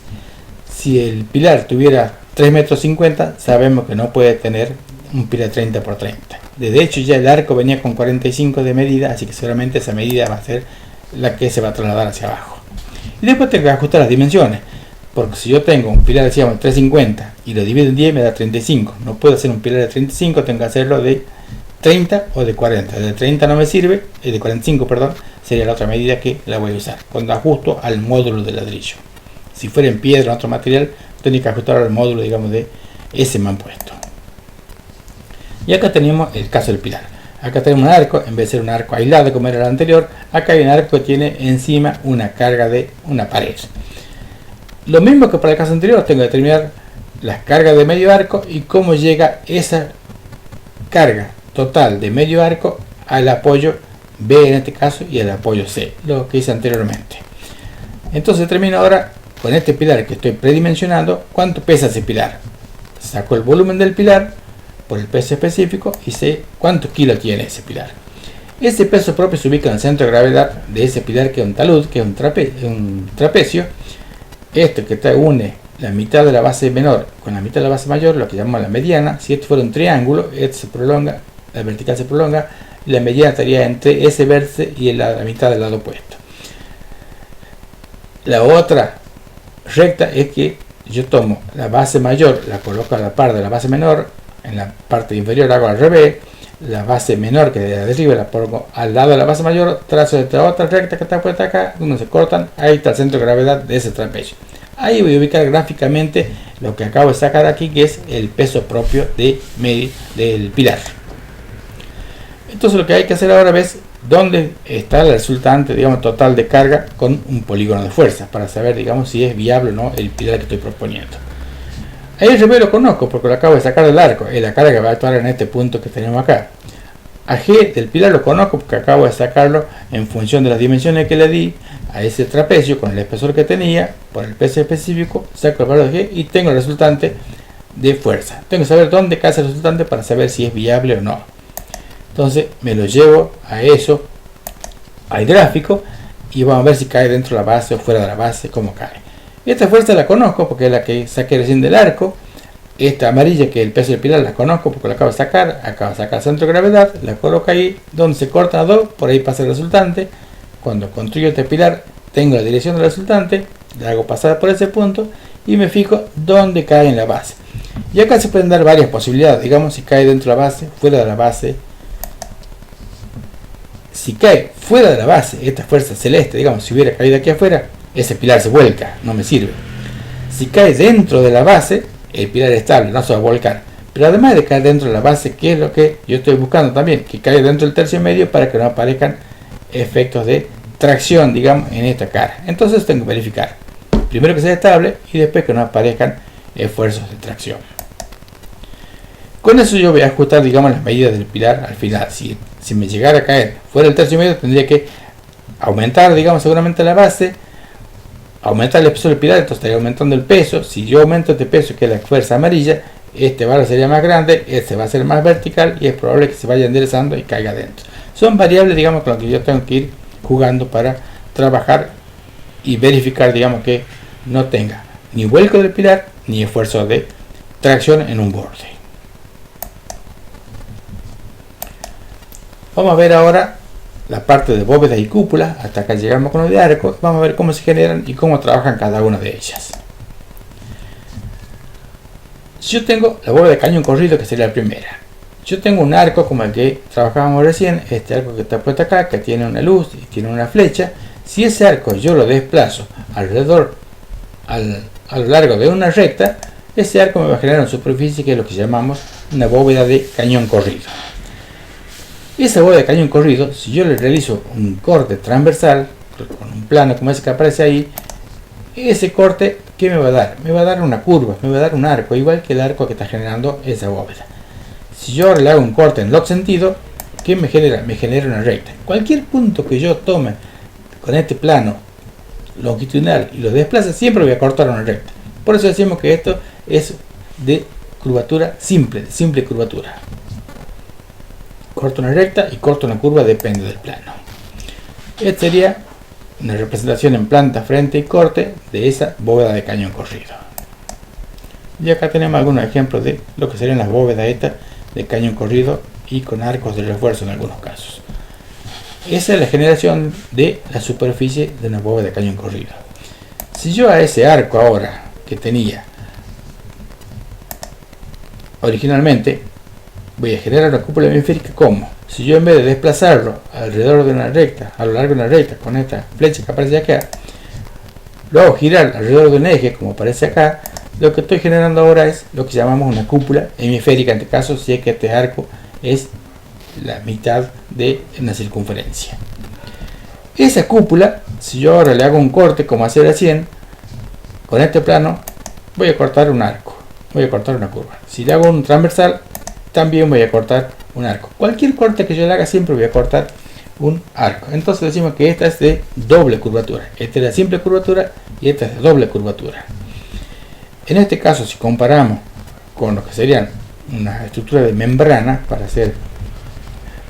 Si el pilar tuviera 3,50 m, sabemos que no puede tener un pilar 30 por 30. De hecho, ya el arco venía con 45 de medida, así que seguramente esa medida va a ser la que se va a trasladar hacia abajo. Y después tengo que ajustar las dimensiones, porque si yo tengo un pilar, decíamos, 3,50 y lo divido en 10 me da 35. No puedo hacer un pilar de 35, tengo que hacerlo de 30 o de 40. El de 30 no me sirve, el de 45, perdón, sería la otra medida que la voy a usar cuando ajusto al módulo de ladrillo. Si fuera en piedra o otro material, tengo que ajustar al módulo, digamos, de ese mampuesto. Y acá tenemos el caso del pilar. Acá tenemos un arco, en vez de ser un arco aislado como era el anterior, acá hay un arco que tiene encima una carga de una pared. Lo mismo que para el caso anterior, tengo que determinar las cargas de medio arco y cómo llega esa carga total de medio arco al apoyo B en este caso y al apoyo C, lo que hice anteriormente. Entonces termino ahora con este pilar que estoy predimensionando, cuánto pesa ese pilar. Saco el volumen del pilar por el peso específico y sé cuántos kilos tiene ese pilar. Ese peso propio se ubica en el centro de gravedad de ese pilar, que es un talud, que es un trapecio. Esto que une la mitad de la base menor con la mitad de la base mayor, lo que llamamos la mediana. Si esto fuera un triángulo, este se prolonga, la vertical se prolonga y la mediana estaría entre ese vértice y la mitad del lado opuesto. La otra recta es que yo tomo la base mayor, la coloco a la par de la base menor, en la parte inferior hago al revés, la base menor que de arriba la pongo al lado de la base mayor, trazo esta otra recta que está puesta acá, donde se cortan, ahí está el centro de gravedad de ese trapecio. Ahí voy a ubicar gráficamente lo que acabo de sacar aquí, que es el peso propio del pilar. Entonces lo que hay que hacer ahora es dónde está el resultante, digamos, total de carga con un polígono de fuerza, para saber, digamos, si es viable o no el pilar que estoy proponiendo. Ahí el revés lo conozco porque lo acabo de sacar del arco, es la carga que va a actuar en este punto que tenemos acá. A G del pilar lo conozco porque acabo de sacarlo en función de las dimensiones que le di a ese trapecio con el espesor que tenía, por el peso específico, saco el valor de G y tengo el resultante de fuerza. Tengo que saber dónde cae el resultante para saber si es viable o no. Entonces me lo llevo a eso, al gráfico, y vamos a ver si cae dentro de la base o fuera de la base, cómo cae. Esta fuerza la conozco porque es la que saqué recién del arco. Esta amarilla, que es el peso del pilar, la conozco porque la acabo de sacar el centro de gravedad, la coloco ahí, donde se cortan las dos, por ahí pasa el resultante. Cuando construyo este pilar, tengo la dirección del resultante, le hago pasar por ese punto y me fijo dónde cae en la base. Y acá se pueden dar varias posibilidades, digamos, si cae dentro de la base, fuera de la base. Si cae fuera de la base, esta fuerza celeste, digamos, si hubiera caído aquí afuera, ese pilar se vuelca, no me sirve. Si cae dentro de la base, el pilar es estable, no se va a volcar. Pero además de caer dentro de la base, ¿qué es lo que yo estoy buscando también? Que caiga dentro del tercio medio para que no aparezcan efectos de tracción, digamos, en esta cara. Entonces tengo que verificar primero que sea estable y después que no aparezcan esfuerzos de tracción. Con eso yo voy a ajustar, digamos, las medidas del pilar al final. Si me llegara a caer fuera del tercio medio, tendría que aumentar, digamos, seguramente la base, aumentar el peso del pilar, entonces estaría aumentando el peso. Si yo aumento este peso, que es la fuerza amarilla, este valor sería más grande, este va a ser más vertical y es probable que se vaya enderezando y caiga dentro. Son variables, digamos, con las que yo tengo que ir jugando para trabajar y verificar, digamos, que no tenga ni vuelco del pilar ni esfuerzo de tracción en un borde. Vamos a ver ahora la parte de bóvedas y cúpulas. Hasta acá llegamos con los de arco. Vamos a ver cómo se generan y cómo trabajan cada una de ellas. Si yo tengo la bóveda de cañón corrido, que sería la primera, yo tengo un arco como el que trabajábamos recién, este arco que está puesto acá, que tiene una luz y tiene una flecha. Si ese arco yo lo desplazo alrededor, a lo largo de una recta, ese arco me va a generar una superficie que es lo que llamamos una bóveda de cañón corrido. Esa bóveda de cañón corrido, si yo le realizo un corte transversal con un plano como ese que aparece ahí, ese corte, ¿qué me va a dar? Me va a dar una curva, me va a dar un arco, igual que el arco que está generando esa bóveda. Si yo le hago un corte en el otro sentido, ¿qué me genera? Me genera una recta. Cualquier punto que yo tome con este plano longitudinal y lo desplace, siempre voy a cortar una recta. Por eso decimos que esto es de curvatura simple, de simple curvatura. Corto una recta y corto una curva, depende del plano. Esta sería una representación en planta, frente y corte de esa bóveda de cañón corrido. Y acá tenemos algunos ejemplos de lo que serían las bóvedas estas de cañón corrido y con arcos de refuerzo en algunos casos. Esa es la generación de la superficie de una bóveda de cañón corrido. Si yo a ese arco ahora que tenía originalmente voy a generar una cúpula hemisférica, ¿cómo? Si yo en vez de desplazarlo alrededor de una recta, a lo largo de una recta con esta flecha que aparece acá, lo hago girar alrededor de un eje como aparece acá, lo que estoy generando ahora es lo que llamamos una cúpula hemisférica, en este caso si es que este arco es la mitad de una circunferencia. Esa cúpula, si yo ahora le hago un corte como hacer a 100 con este plano voy a cortar un arco, voy a cortar una curva. Si le hago un transversal, también voy a cortar un arco. Cualquier corte que yo le haga, siempre voy a cortar un arco. Entonces decimos que esta es de doble curvatura. Esta es de simple curvatura y esta es de doble curvatura. En este caso, si comparamos con lo que serían una estructura de membrana, para hacer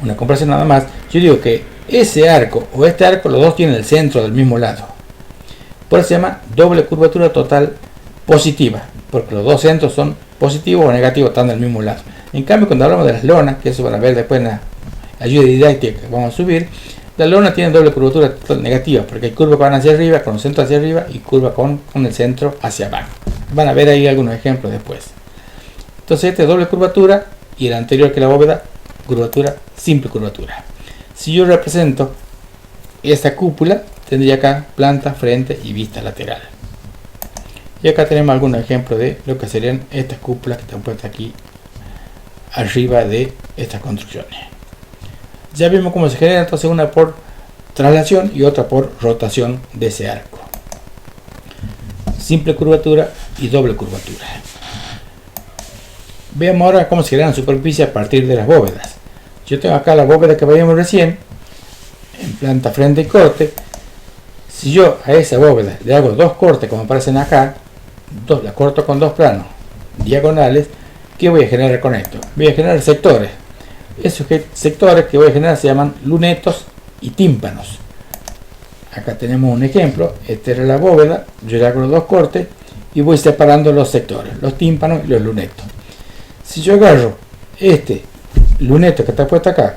una comparación nada más, yo digo que ese arco o este arco, los dos tienen el centro del mismo lado. Por eso se llama doble curvatura total positiva, porque los dos centros son positivos o negativos, están del mismo lado. En cambio, cuando hablamos de las lonas, que eso van a ver después en la ayuda didáctica que vamos a subir, la lona tiene doble curvatura total negativa, porque hay curvas que van hacia arriba, con el centro hacia arriba, y curvas con el centro hacia abajo. Van a ver ahí algunos ejemplos después. Entonces este es doble curvatura, y el anterior, que la bóveda, curvatura, simple curvatura. Si yo represento esta cúpula, tendría acá planta, frente y vista lateral. Y acá tenemos algunos ejemplos de lo que serían estas cúpulas que están puestas aquí arriba de estas construcciones. Ya vimos cómo se genera entonces una por traslación y otra por rotación de ese arco. Simple curvatura y doble curvatura. Veamos ahora cómo se generan superficies a partir de las bóvedas. Yo tengo acá la bóveda que veíamos recién, en planta, frente y corte. Si yo a esa bóveda le hago dos cortes como aparecen acá, la corto con dos planos diagonales, ¿qué voy a generar con esto? Voy a generar sectores. Esos sectores que voy a generar se llaman lunetos y tímpanos. Acá tenemos un ejemplo. Esta era la bóveda, yo le hago los dos cortes y voy separando los sectores, los tímpanos y los lunetos. Si yo agarro este luneto que está puesto acá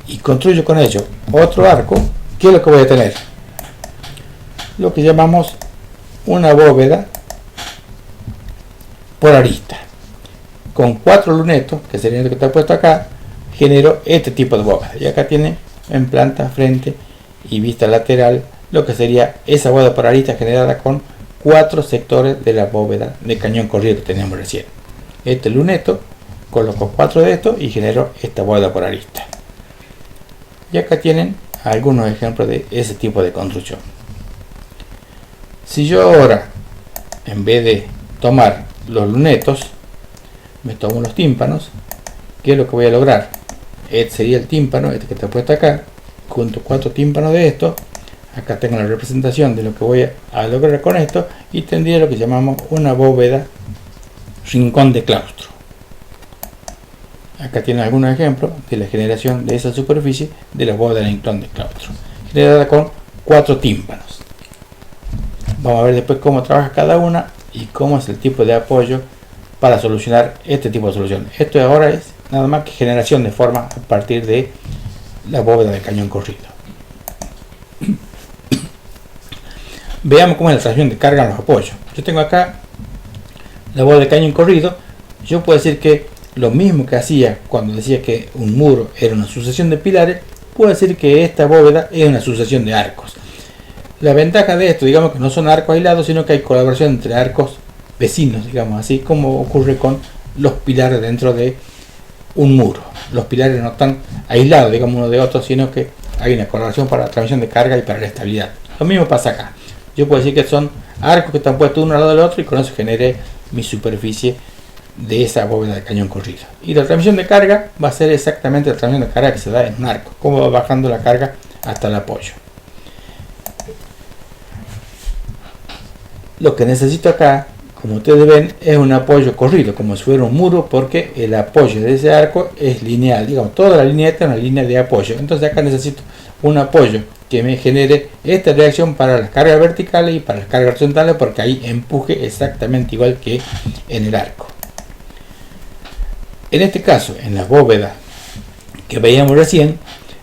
y construyo con ello otro arco, ¿qué es lo que voy a tener? Lo que llamamos una bóveda por arista. Con cuatro lunetos, que sería lo que está puesto acá, genero este tipo de bóveda. Y acá tiene en planta, frente y vista lateral lo que sería esa bóveda por arista generada con cuatro sectores de la bóveda de cañón corrido que teníamos recién. Este luneto, coloco cuatro de estos y genero esta bóveda por arista. Y acá tienen algunos ejemplos de ese tipo de construcción. Si yo ahora, en vez de tomar los lunetos, me tomo los tímpanos, ¿qué es lo que voy a lograr? Este sería el tímpano, este que está puesto acá, junto cuatro tímpanos de esto. Acá tengo la representación de lo que voy a lograr con esto, y tendría lo que llamamos una bóveda rincón de claustro. Acá tienen algunos ejemplos de la generación de esa superficie de la bóveda de rincón de claustro, generada con cuatro tímpanos. Vamos a ver después cómo trabaja cada una y cómo es el tipo de apoyo para solucionar este tipo de solución. Esto ahora es nada más que generación de forma a partir de la bóveda de cañón corrido. Veamos cómo es la transmisión de carga en los apoyos. Yo tengo acá la bóveda de cañón corrido. Yo puedo decir que lo mismo que hacía cuando decía que un muro era una sucesión de pilares, puedo decir que esta bóveda es una sucesión de arcos. La ventaja de esto, digamos que no son arcos aislados, sino que hay colaboración entre arcos vecinos, digamos así, como ocurre con los pilares dentro de un muro. Los pilares no están aislados, digamos, uno de otro, sino que hay una colaboración para la transmisión de carga y para la estabilidad. Lo mismo pasa acá. Yo puedo decir que son arcos que están puestos uno al lado del otro y con eso genere mi superficie de esa bóveda de cañón corrido. Y la transmisión de carga va a ser exactamente la transmisión de carga que se da en un arco, cómo va bajando la carga hasta el apoyo. Lo que necesito acá, como ustedes ven, es un apoyo corrido, como si fuera un muro, porque el apoyo de ese arco es lineal. Digamos, toda la línea esta es una línea de apoyo. Entonces acá necesito un apoyo que me genere esta reacción para las cargas verticales y para las cargas horizontales, porque ahí empuje exactamente igual que en el arco. En este caso, en la bóveda que veíamos recién,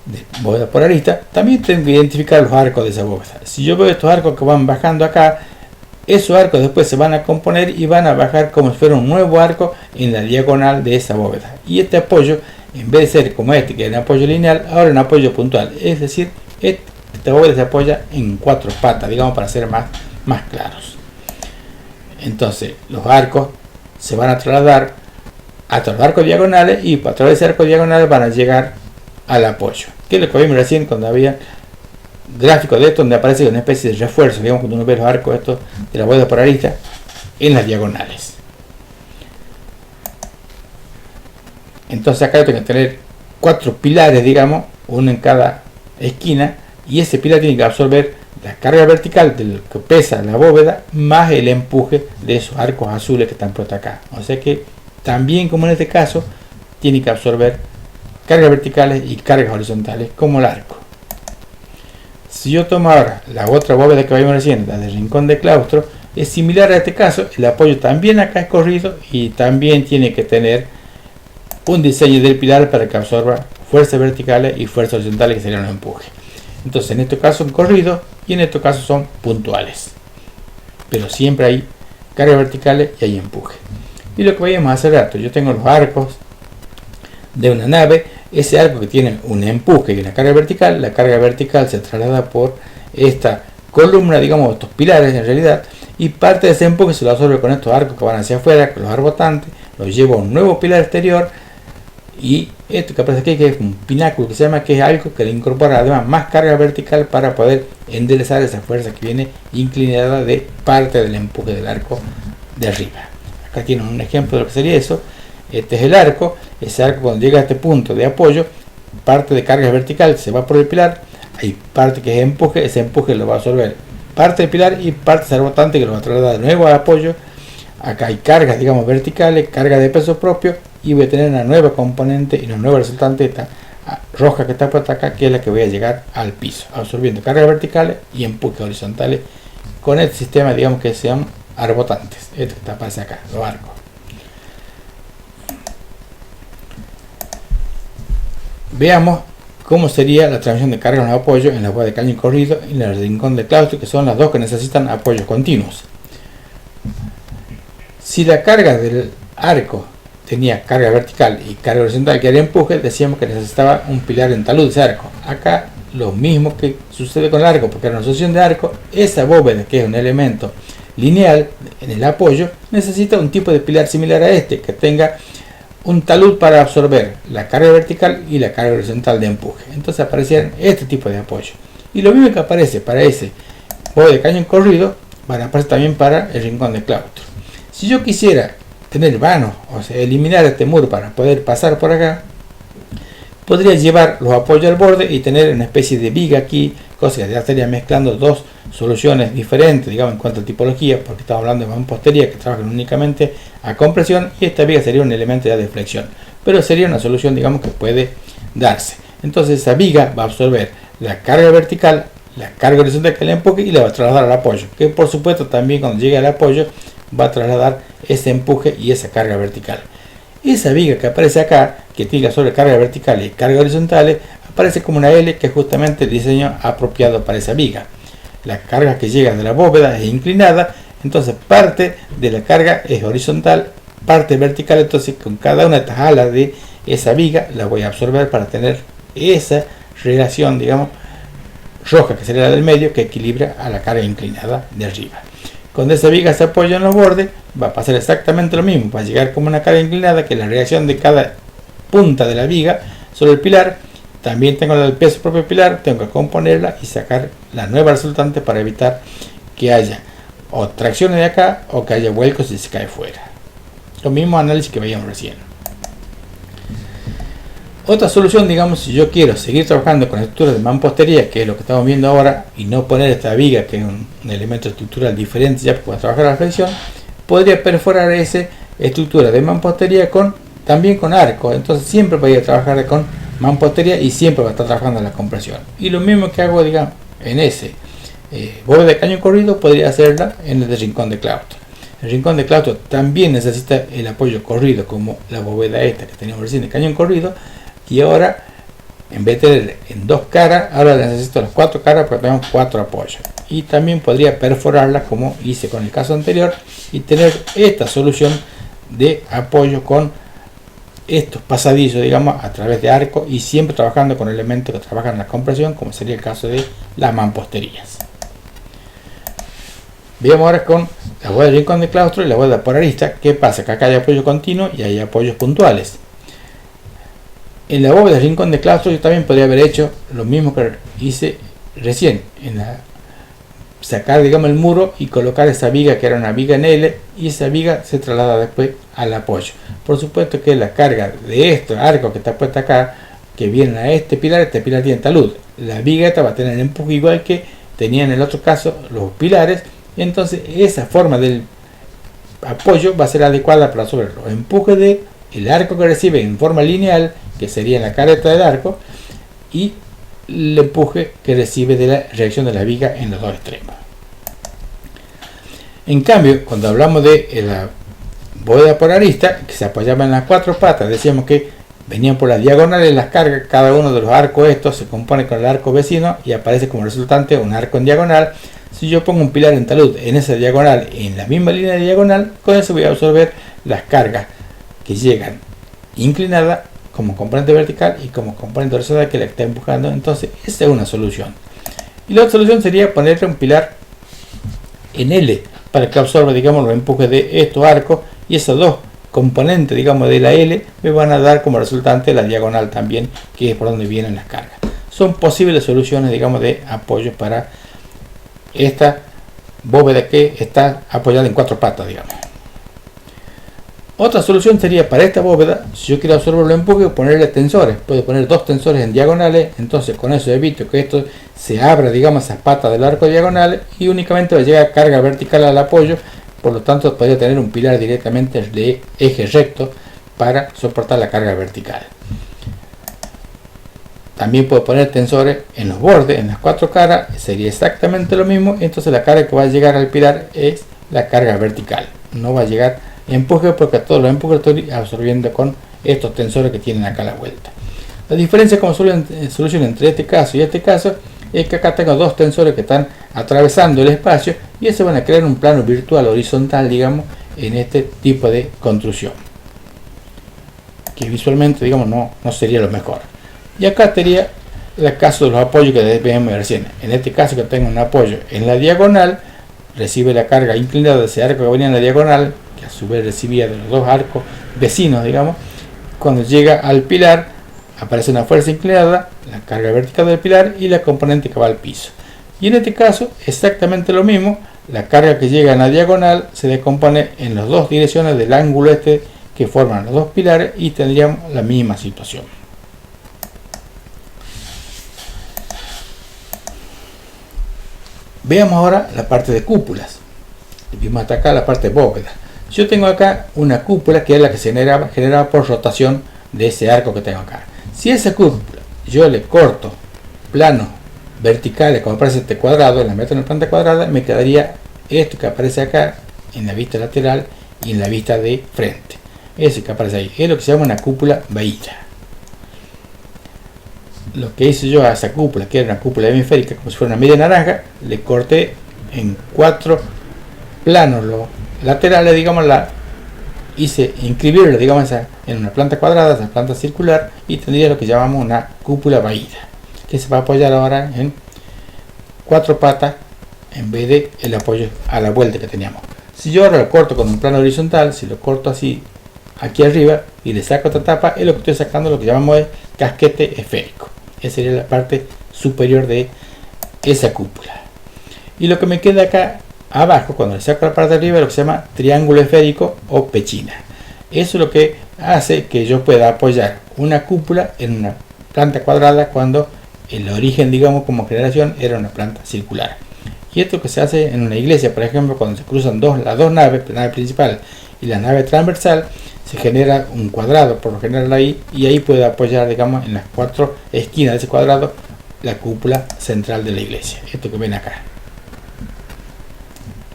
de bóveda por arista, también tengo que identificar los arcos de esa bóveda. Si yo veo estos arcos que van bajando acá, esos arcos después se van a componer y van a bajar como si fuera un nuevo arco en la diagonal de esa bóveda. Y este apoyo, en vez de ser como este, que es un apoyo lineal, ahora es un apoyo puntual. Es decir, esta bóveda se apoya en cuatro patas, digamos, para ser más claros. Entonces, los arcos se van a trasladar hasta los arcos diagonales y a través de ese arco diagonal van a llegar al apoyo. Que es lo que vimos recién cuando había gráfico de esto donde aparece una especie de refuerzo, digamos, cuando uno ve los arcos estos de la bóveda por arista en las diagonales. Entonces acá yo tengo que tener 4 pilares, digamos, uno en cada esquina, y ese pilar tiene que absorber la carga vertical de lo que pesa la bóveda más el empuje de esos arcos azules que están puestos acá. O sea que también, como en este caso, tiene que absorber cargas verticales y cargas horizontales como el arco. Si yo tomo ahora la otra bóveda que vayamos recién, la del rincón de claustro, es similar a este caso. El apoyo también acá es corrido y también tiene que tener un diseño del pilar para que absorba fuerzas verticales y fuerzas horizontales, que serían los empujes. Entonces en este caso son corridos y en estos casos son puntuales, pero siempre hay cargas verticales y hay empuje. Y lo que veíamos hace rato, yo tengo los arcos de una nave. Ese arco que tiene un empuje y una carga vertical, la carga vertical se traslada por esta columna, digamos, estos pilares en realidad, y parte de ese empuje se lo absorbe con estos arcos que van hacia afuera, con los arbotantes, los llevo a un nuevo pilar exterior, y esto que aparece aquí, que es un pináculo, que se llama, que es algo que le incorpora además más carga vertical para poder enderezar esa fuerza que viene inclinada de parte del empuje del arco de arriba. Acá tienen un ejemplo de lo que sería eso. Este es el arco. Ese arco, cuando llega a este punto de apoyo, parte de carga vertical se va por el pilar, hay parte que es empuje, ese empuje lo va a absorber parte del pilar y parte del rebotante que lo va a trasladar de nuevo a apoyo. Acá hay cargas, digamos, verticales, carga de peso propio, y voy a tener una nueva componente y una nueva resultante, esta roja que está puesta acá, que es la que voy a llegar al piso, absorbiendo cargas verticales y empujes horizontales con este sistema, digamos, que sean arbotantes. Esto que aparece acá, los arcos. Veamos cómo sería la transmisión de carga en los apoyos en la bóveda de caño corrido y en el rincón de claustro, que son las dos que necesitan apoyos continuos. Si la carga del arco tenía carga vertical y carga horizontal que era empuje, decíamos que necesitaba un pilar en talud de ese arco. Acá lo mismo que sucede con el arco, porque era una asociación de arco. Esa bóveda, que es un elemento lineal en el apoyo, necesita un tipo de pilar similar a este, que tenga un talud para absorber la carga vertical y la carga horizontal de empuje. Entonces aparecieron este tipo de apoyo. Y lo mismo que aparece para ese bóveda de cañón corrido, van a aparecer también para el rincón de claustro. Si yo quisiera tener vanos, o sea, eliminar este muro para poder pasar por acá, podría llevar los apoyos al borde y tener una especie de viga aquí, cosa que ya estaría mezclando dos soluciones diferentes, digamos, en cuanto a tipología, porque estamos hablando de mampostería que trabajan únicamente a compresión, y esta viga sería un elemento ya de flexión, pero sería una solución, digamos, que puede darse. Entonces esa viga va a absorber la carga vertical, la carga horizontal que le empuje, y la va a trasladar al apoyo, que por supuesto también cuando llegue al apoyo va a trasladar ese empuje y esa carga vertical. Esa viga que aparece acá, que tiene sobre carga vertical y carga horizontales, aparece como una L, que es justamente el diseño apropiado para esa viga. La carga que llega de la bóveda es inclinada, entonces parte de la carga es horizontal, parte vertical. Entonces con cada una de estas alas de esa viga la voy a absorber para tener esa relación, digamos, roja, que sería la del medio, que equilibra a la carga inclinada de arriba. Cuando esa viga se apoya en los bordes, va a pasar exactamente lo mismo, va a llegar como una carga inclinada, que es la reacción de cada punta de la viga sobre el pilar. También tengo el peso propio del pilar, tengo que componerla y sacar la nueva resultante para evitar que haya o tracciones de acá o que haya vuelcos y se cae fuera. Lo mismo análisis que veíamos recién. Otra solución, digamos, si yo quiero seguir trabajando con estructuras de mampostería, que es lo que estamos viendo ahora, y no poner esta viga, que es un elemento estructural diferente ya para trabajar la flexión, podría perforar esa estructura de mampostería también con arco. Entonces siempre voy a trabajar con mampostería y siempre va a estar trabajando en la compresión. Y lo mismo que hago, digamos, en ese bóveda de cañón corrido, podría hacerla en el de rincón de claustro. El rincón de claustro también necesita el apoyo corrido, como la bóveda esta que teníamos recién de cañón corrido. Y ahora, en vez de tener en dos caras, ahora necesito las 4 caras porque tenemos 4 apoyos. Y también podría perforarlas como hice con el caso anterior y tener esta solución de apoyo con estos pasadizos, digamos, a través de arco, y siempre trabajando con elementos que trabajan en la compresión, como sería el caso de las mamposterías. Veamos ahora con la bóveda de rincón de claustro y la bóveda por arista. ¿Qué pasa? Que acá hay apoyo continuo y hay apoyos puntuales. En la bóveda de rincón de claustro yo también podría haber hecho lo mismo que hice recién, sacar digamos el muro y colocar esa viga que era una viga en L, y esa viga se traslada después al apoyo. Por supuesto que la carga de estos arcos que está puesta acá, que vienen a este pilar tiene talud. La viga esta va a tener el empuje igual que tenía en el otro caso los pilares, entonces esa forma del apoyo va a ser adecuada para sobre los empujes de el arco que recibe en forma lineal, que sería en la careta del arco, y el empuje que recibe de la reacción de la viga en los dos extremos. En cambio, cuando hablamos de la bóveda por arista, que se apoyaba en las cuatro patas, decíamos que venían por las diagonales las cargas. Cada uno de los arcos estos se compone con el arco vecino y aparece como resultante un arco en diagonal. Si yo pongo un pilar en talud en esa diagonal, en la misma línea de diagonal, con eso voy a absorber las cargas que llegan inclinadas como componente vertical y como componente horizontal que la está empujando. Entonces esa es una solución. Y la otra solución sería ponerle un pilar en L para que absorba digamos los empujes de estos arcos, y esos dos componentes digamos de la L me van a dar como resultante la diagonal también, que es por donde vienen las cargas. Son posibles soluciones digamos de apoyo para esta bóveda que está apoyada en cuatro patas digamos. Otra solución sería para esta bóveda, si yo quiero absorber los empujes, ponerle tensores. Puedo poner dos tensores en diagonales, entonces con eso evito que esto se abra, digamos, esas patas del arco diagonal, y únicamente va a llegar carga vertical al apoyo. Por lo tanto, podría tener un pilar directamente de eje recto para soportar la carga vertical. También puedo poner tensores en los bordes, en las cuatro caras, sería exactamente lo mismo. Entonces la carga que va a llegar al pilar es la carga vertical, no va a llegar empuje, porque todos los empujes estoy absorbiendo con estos tensores que tienen acá a la vuelta. La diferencia como solución entre este caso y este caso es que acá tengo dos tensores que están atravesando el espacio, y eso van a crear un plano virtual horizontal digamos en este tipo de construcción, que visualmente digamos no sería lo mejor. Y acá sería el caso de los apoyos que vemos recién. En este caso, que tengo un apoyo en la diagonal, recibe la carga inclinada de ese arco que venía en la diagonal, que a su vez recibía de los dos arcos vecinos digamos. Cuando llega al pilar aparece una fuerza inclinada, la carga vertical del pilar y la componente que va al piso. Y en este caso exactamente lo mismo, la carga que llega en la diagonal se decompone en las dos direcciones del ángulo este que forman los dos pilares, y tendríamos la misma situación. Veamos ahora la parte de cúpulas. Vimos hasta acá la parte de bóveda. Yo tengo acá una cúpula que es la que se generaba por rotación de ese arco que tengo acá. Si esa cúpula yo le corto planos verticales como aparece este cuadrado, la meto en la planta cuadrada, me quedaría esto que aparece acá en la vista lateral y en la vista de frente. Ese que aparece ahí es lo que se llama una cúpula bahía. Lo que hice yo a esa cúpula, que era una cúpula hemisférica como si fuera una media naranja, le corté en cuatro planos los laterales, digamos, hice inscribirlo digamos en una planta cuadrada, esa planta circular, y tendría lo que llamamos una cúpula bahía, que se va a apoyar ahora en cuatro patas en vez de el apoyo a la vuelta que teníamos. Si yo ahora lo corto con un plano horizontal, si lo corto así aquí arriba y le saco esta tapa, es lo que estoy sacando, lo que llamamos el casquete esférico. Esa sería la parte superior de esa cúpula. Y lo que me queda acá abajo, cuando le saco la parte de arriba, es lo que se llama triángulo esférico o pechina. Eso es lo que hace que yo pueda apoyar una cúpula en una planta cuadrada cuando el origen, digamos, como generación era una planta circular. Y esto que se hace en una iglesia, por ejemplo, cuando se cruzan las dos naves, la nave principal y la nave transversal, se genera un cuadrado por lo general ahí, y ahí puede apoyar, digamos, en las cuatro esquinas de ese cuadrado la cúpula central de la iglesia. Esto que ven acá,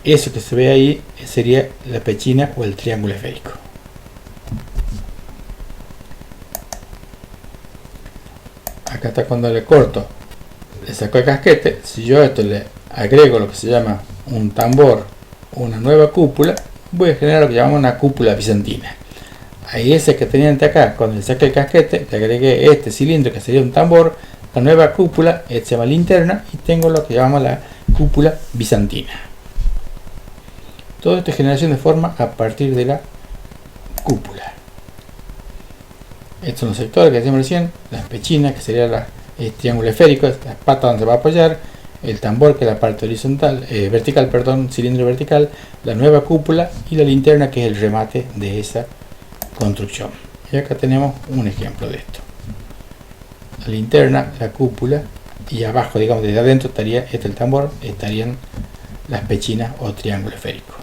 eso que se ve ahí sería la pechina o el triángulo esférico. Acá está cuando le corto, le saco el casquete. Si yo a esto le agrego lo que se llama un tambor o una nueva cúpula, voy a generar lo que llamamos una cúpula bizantina. Ahí ese que tenía ante acá, cuando le saqué el casquete, le agregué este cilindro que sería un tambor, la nueva cúpula, se llama linterna, y tengo lo que llamamos la cúpula bizantina. Todo esto es generación de forma a partir de la cúpula. Estos son los sectores que decíamos recién, las pechinas, que sería el triángulo esférico, la pata donde se va a apoyar, el tambor, que es la parte horizontal, vertical, perdón, cilindro vertical, la nueva cúpula y la linterna, que es el remate de esa construcción. Y acá tenemos un ejemplo de esto: la linterna, la cúpula, y abajo, digamos, desde adentro estaría el tambor, estarían las pechinas o triángulo esférico.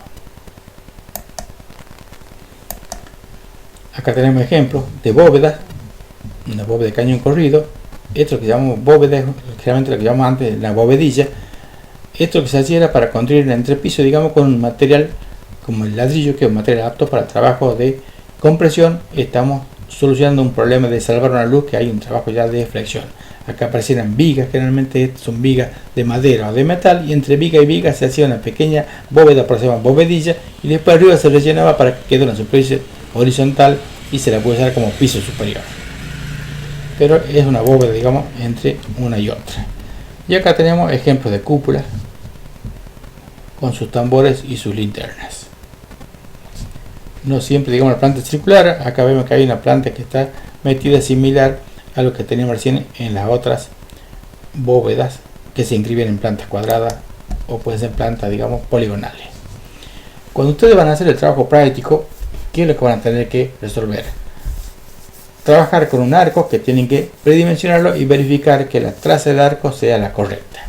Acá tenemos ejemplos de bóvedas, una bóveda de cañón corrido. Esto que llamamos bóveda, generalmente lo que llamamos antes la bovedilla. Esto que se hacía era para construir el entrepiso, digamos, con un material como el ladrillo, que es un material apto para trabajo de compresión. Estamos solucionando un problema de salvar una luz, que hay un trabajo ya de flexión. Acá aparecieran vigas, generalmente son vigas de madera o de metal, y entre viga y viga se hacía una pequeña bóveda, por eso se llama bovedilla, y después arriba se rellenaba para que quede una superficie horizontal y se la puede usar como piso superior. Pero es una bóveda, digamos, entre una y otra. Y acá tenemos ejemplos de cúpulas con sus tambores y sus linternas. No siempre, digamos, la planta circular. Acá vemos que hay una planta que está metida similar a lo que teníamos recién en las otras bóvedas, que se inscriben en plantas cuadradas o pueden ser plantas, digamos, poligonales. Cuando ustedes van a hacer el trabajo práctico, ¿qué es lo que van a tener que resolver? Trabajar con un arco, que tienen que predimensionarlo y verificar que la traza del arco sea la correcta.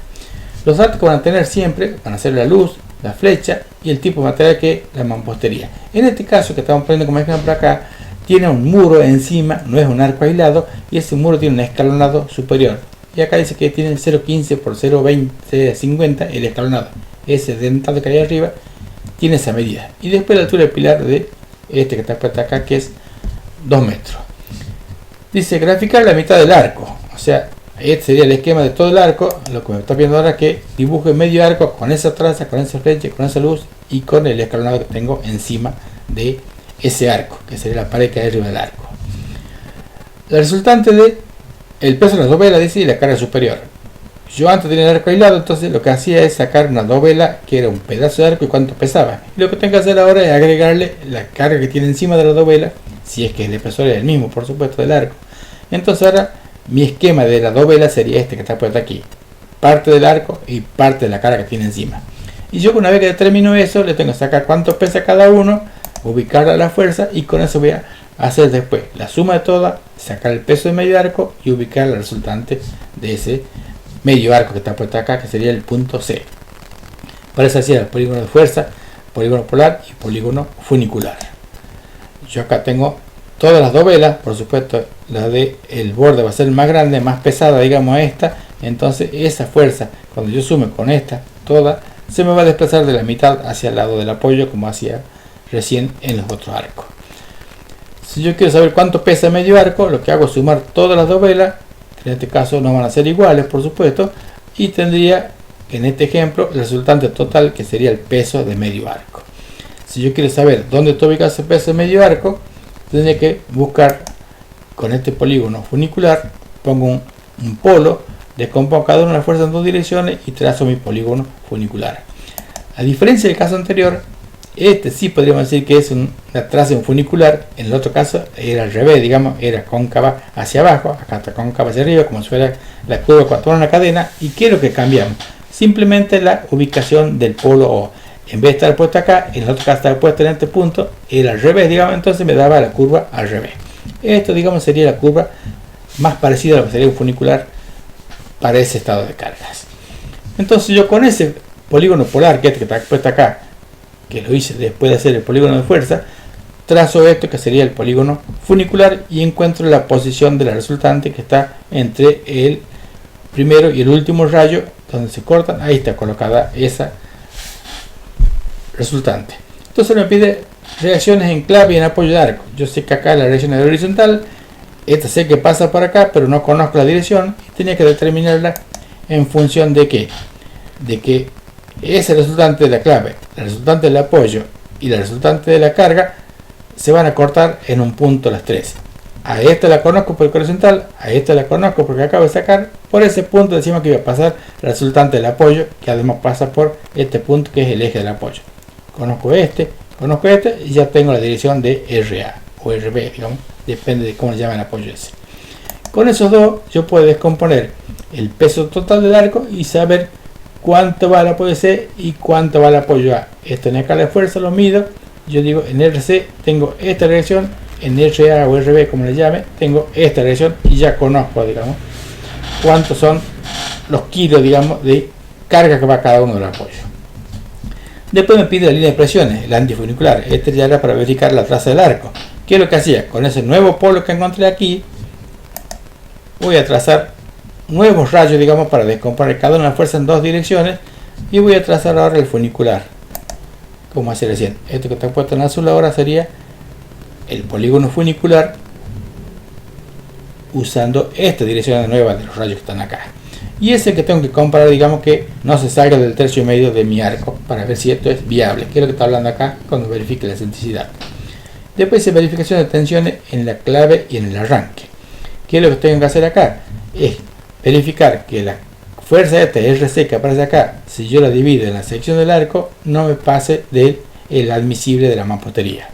Los datos que van a tener siempre van a ser la luz, la flecha y el tipo de material, que es la mampostería. En este caso que estamos poniendo como ejemplo acá, tiene un muro encima, no es un arco aislado, y ese muro tiene un escalonado superior. Y acá dice que tiene 0,15 por 0,20-50 el escalonado. Ese dentado que hay arriba tiene esa medida. Y después la altura del pilar de este que está puesto acá, que es 2 metros. Dice graficar la mitad del arco. O sea, este sería el esquema de todo el arco. Lo que me está viendo ahora es que dibuje medio arco con esa traza, con esa flecha, con esa luz y con el escalonado que tengo encima de ese arco, que sería la pared que hay arriba del arco. La resultante de el peso de la dovela, dice, y la carga superior. Yo antes tenía el arco aislado, entonces lo que hacía es sacar una dovela que era un pedazo de arco y cuánto pesaba. Y lo que tengo que hacer ahora es agregarle la carga que tiene encima de la dovela, si es que el espesor es el mismo, por supuesto, del arco. Entonces ahora mi esquema de la dovela sería este que está puesto aquí: parte del arco y parte de la carga que tiene encima. Y yo, una vez que determino eso, le tengo que sacar cuánto pesa cada uno, ubicar a la fuerza, y con eso voy a hacer después la suma de todas, sacar el peso de medio arco y ubicar la resultante de ese medio arco que está puesto acá, que sería el punto C. Para eso hacía el polígono de fuerza, polígono polar y polígono funicular. Yo acá tengo todas las dovelas, por supuesto la de el borde va a ser más grande, más pesada, digamos, esta. Entonces esa fuerza, cuando yo sume con esta toda, se me va a desplazar de la mitad hacia el lado del apoyo, como hacía recién en los otros arcos. Si yo quiero saber cuánto pesa medio arco, lo que hago es sumar todas las dovelas, que en este caso no van a ser iguales, por supuesto, y tendría, en este ejemplo, el resultante total, que sería el peso de medio arco. Si yo quiero saber dónde está ubicado ese peso de medio arco, tendría que buscar con este polígono funicular, pongo un polo, descompongo cada una de las fuerzas en dos direcciones y trazo mi polígono funicular. A diferencia del caso anterior, este sí podríamos decir que es una traza funicular. En el otro caso era al revés, digamos, era cóncava hacia abajo, acá está cóncava hacia arriba, como si fuera la curva cuando una cadena. ¿Y qué es lo que cambiamos? Simplemente la ubicación del polo O. En vez de estar puesto acá, en el otro caso estaba puesto en este punto, era al revés, digamos, entonces me daba la curva al revés. Esto, digamos, sería la curva más parecida a lo que sería un funicular para ese estado de cargas. Entonces yo con ese polígono polar, que este que está puesto acá, que lo hice después de hacer el polígono de fuerza, trazo esto que sería el polígono funicular y encuentro la posición de la resultante, que está entre el primero y el último rayo donde se cortan. Ahí está colocada esa resultante. Entonces me pide reacciones en clave y en apoyo de arco. Yo sé que acá la reacción es horizontal, esta sé que pasa por acá, pero no conozco la dirección y tenía que determinarla en función de qué, de que ese resultante de la clave, la resultante del apoyo y la resultante de la carga se van a cortar en un punto las tres. A esta la conozco por el horizontal, a esta la conozco porque acabo de sacar. Por ese punto decimos que iba a pasar la resultante del apoyo, que además pasa por este punto que es el eje del apoyo. Conozco este y ya tengo la dirección de RA o RB, digamos, depende de cómo le llaman el apoyo ese. Con esos dos yo puedo descomponer el peso total del arco y saber cuánto va el apoyo C y cuánto va el apoyo A. Esto en escala de fuerza lo mido. Yo digo en RC tengo esta dirección, en RA o RB como le llame, tengo esta dirección y ya conozco, digamos, cuántos son los kilos, digamos, de carga que va cada uno de los apoyos. Después me pide la línea de presiones, el antifunicular. Este ya era para verificar la traza del arco. ¿Qué es lo que hacía? Con ese nuevo polo que encontré aquí, voy a trazar nuevos rayos, digamos, para descomponer cada una de las fuerzas en dos direcciones, y voy a trazar ahora el funicular, como hacía recién. Esto que está puesto en azul ahora sería el polígono funicular, usando esta dirección nueva de los rayos que están acá. Y ese que tengo que comparar, digamos, que no se salga del tercio medio de mi arco, para ver si esto es viable, que es lo que está hablando acá cuando verifique la excentricidad. Después hice verificación de tensiones en la clave y en el arranque. ¿Qué es lo que tengo que hacer acá? Es verificar que la fuerza esta RC que aparece acá, si yo la divido en la sección del arco, no me pase del admisible de la mampostería.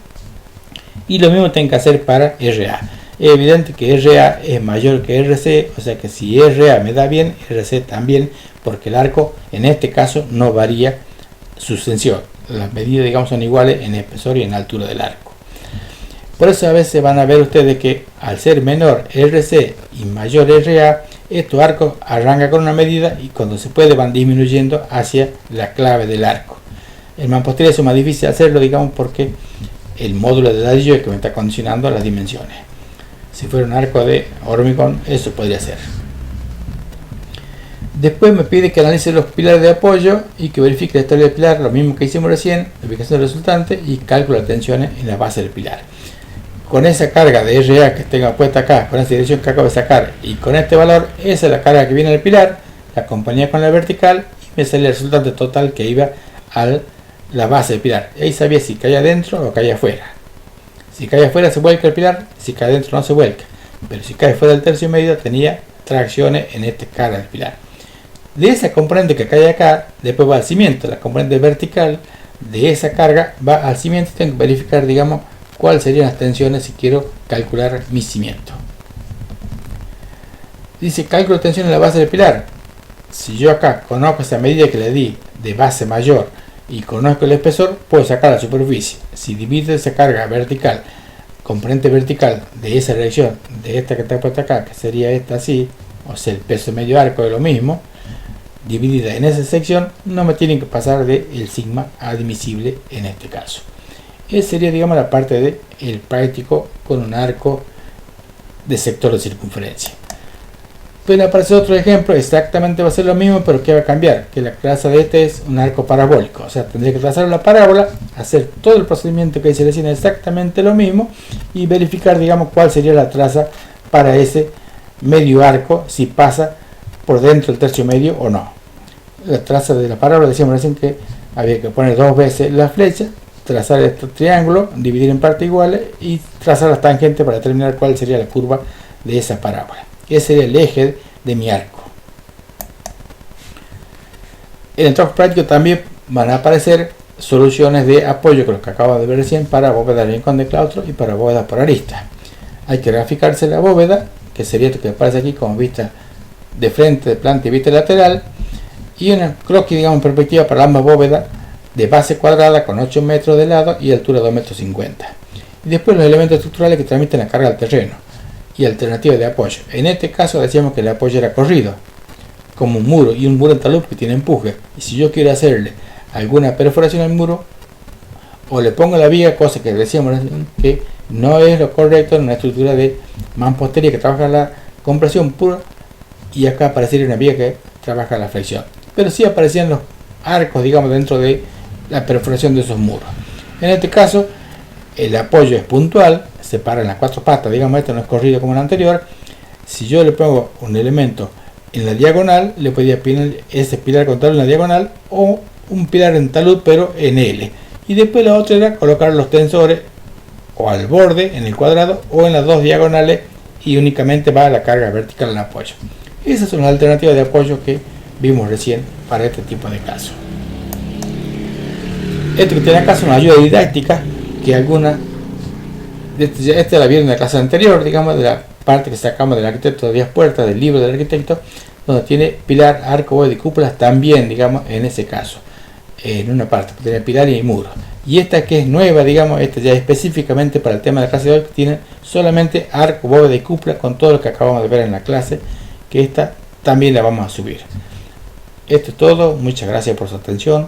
Y lo mismo tengo que hacer para RA. Es evidente que RA es mayor que RC, o sea que si RA me da bien, RC también, porque el arco en este caso no varía su extensión. Las medidas, digamos, son iguales en espesor y en altura del arco. Por eso a veces van a ver ustedes que al ser menor RC y mayor RA, estos arcos arrancan con una medida y cuando se puede van disminuyendo hacia la clave del arco. En mampostería es más difícil hacerlo, digamos, porque el módulo de ladrillo es que me está condicionando las dimensiones. Si fuera un arco de hormigón, eso podría ser. Después me pide que analice los pilares de apoyo y que verifique la estabilidad del pilar, lo mismo que hicimos recién, la ubicación del resultante y cálculo de tensiones en la base del pilar. Con esa carga de RA que tenga puesta acá, con esa dirección que acabo de sacar y con este valor, esa es la carga que viene del pilar, la acompañé con la vertical y me sale el resultante total que iba a la base del pilar. Y ahí sabía si caía adentro o caía afuera. Si cae afuera se vuelca el pilar, si cae adentro no se vuelca. Pero si cae fuera del tercio medio tenía tracciones en esta cara del pilar. De esa componente que cae acá, después va al cimiento. La componente vertical de esa carga va al cimiento. Tengo que verificar, digamos, cuáles serían las tensiones si quiero calcular mi cimiento. Dice cálculo de tensión en la base del pilar. Si yo acá conozco esa medida que le di de base mayor y conozco el espesor, puedo sacar la superficie. Si divido esa carga vertical, componente vertical de esa dirección, de esta que está puesta acá, que sería esta así, o sea el peso medio arco es lo mismo, dividida en esa sección, no me tienen que pasar del sigma admisible en este caso. Esa sería, digamos, la parte del práctico con un arco de sector de circunferencia. Puede aparecer otro ejemplo, exactamente va a ser lo mismo, pero ¿qué va a cambiar? Que la traza de este es un arco parabólico, o sea, tendría que trazar la parábola, hacer todo el procedimiento que hice recién exactamente lo mismo y verificar, digamos, cuál sería la traza para ese medio arco, si pasa por dentro del tercio medio o no. La traza de la parábola, decíamos recién que había que poner dos veces la flecha, trazar este triángulo, dividir en partes iguales y trazar las tangentes para determinar cuál sería la curva de esa parábola. Ese sería el eje de mi arco. En el trabajo práctico también van a aparecer soluciones de apoyo, que los que acabo de ver recién, para bóveda de rincón de claustro y para bóveda por arista. Hay que graficarse la bóveda, que sería esto que aparece aquí como vista de frente, de planta y vista lateral, y una croquis, digamos, en perspectiva para ambas bóvedas de base cuadrada con 8 metros de lado y altura 2,50 metros. Y después los elementos estructurales que transmiten la carga al terreno y alternativas de apoyo. En este caso decíamos que el apoyo era corrido, como un muro, y un muro en talud que tiene empuje. Y si yo quiero hacerle alguna perforación al muro, o le pongo la viga, cosa que decíamos que no es lo correcto en una estructura de mampostería que trabaja la compresión pura, y acá aparecería una viga que trabaja la flexión. Pero sí aparecían los arcos, digamos, dentro de la perforación de esos muros. En este caso, el apoyo es puntual, se para en las cuatro patas, digamos, esto no es corrido como el anterior. Si yo le pongo un elemento en la diagonal, le podría poner ese pilar con talud en la diagonal o un pilar en talud pero en L. Y después la otra era colocar los tensores o al borde en el cuadrado o en las dos diagonales y únicamente va la carga vertical en el apoyo. Esas son las alternativas de apoyo que vimos recién para este tipo de casos. Esto que tiene acá es una ayuda didáctica que alguna esta la vieron en la clase anterior, digamos, de la parte que sacamos del arquitecto de Díaz Puertas, del libro del arquitecto, donde tiene pilar, arco, bóveda y cúpulas también, digamos, en ese caso. En una parte, tiene pilar y muro. Y esta que es nueva, digamos, esta ya específicamente para el tema de la clase de hoy, tiene solamente arco, bóveda y cúpula con todo lo que acabamos de ver en la clase, que esta también la vamos a subir. Esto es todo, muchas gracias por su atención.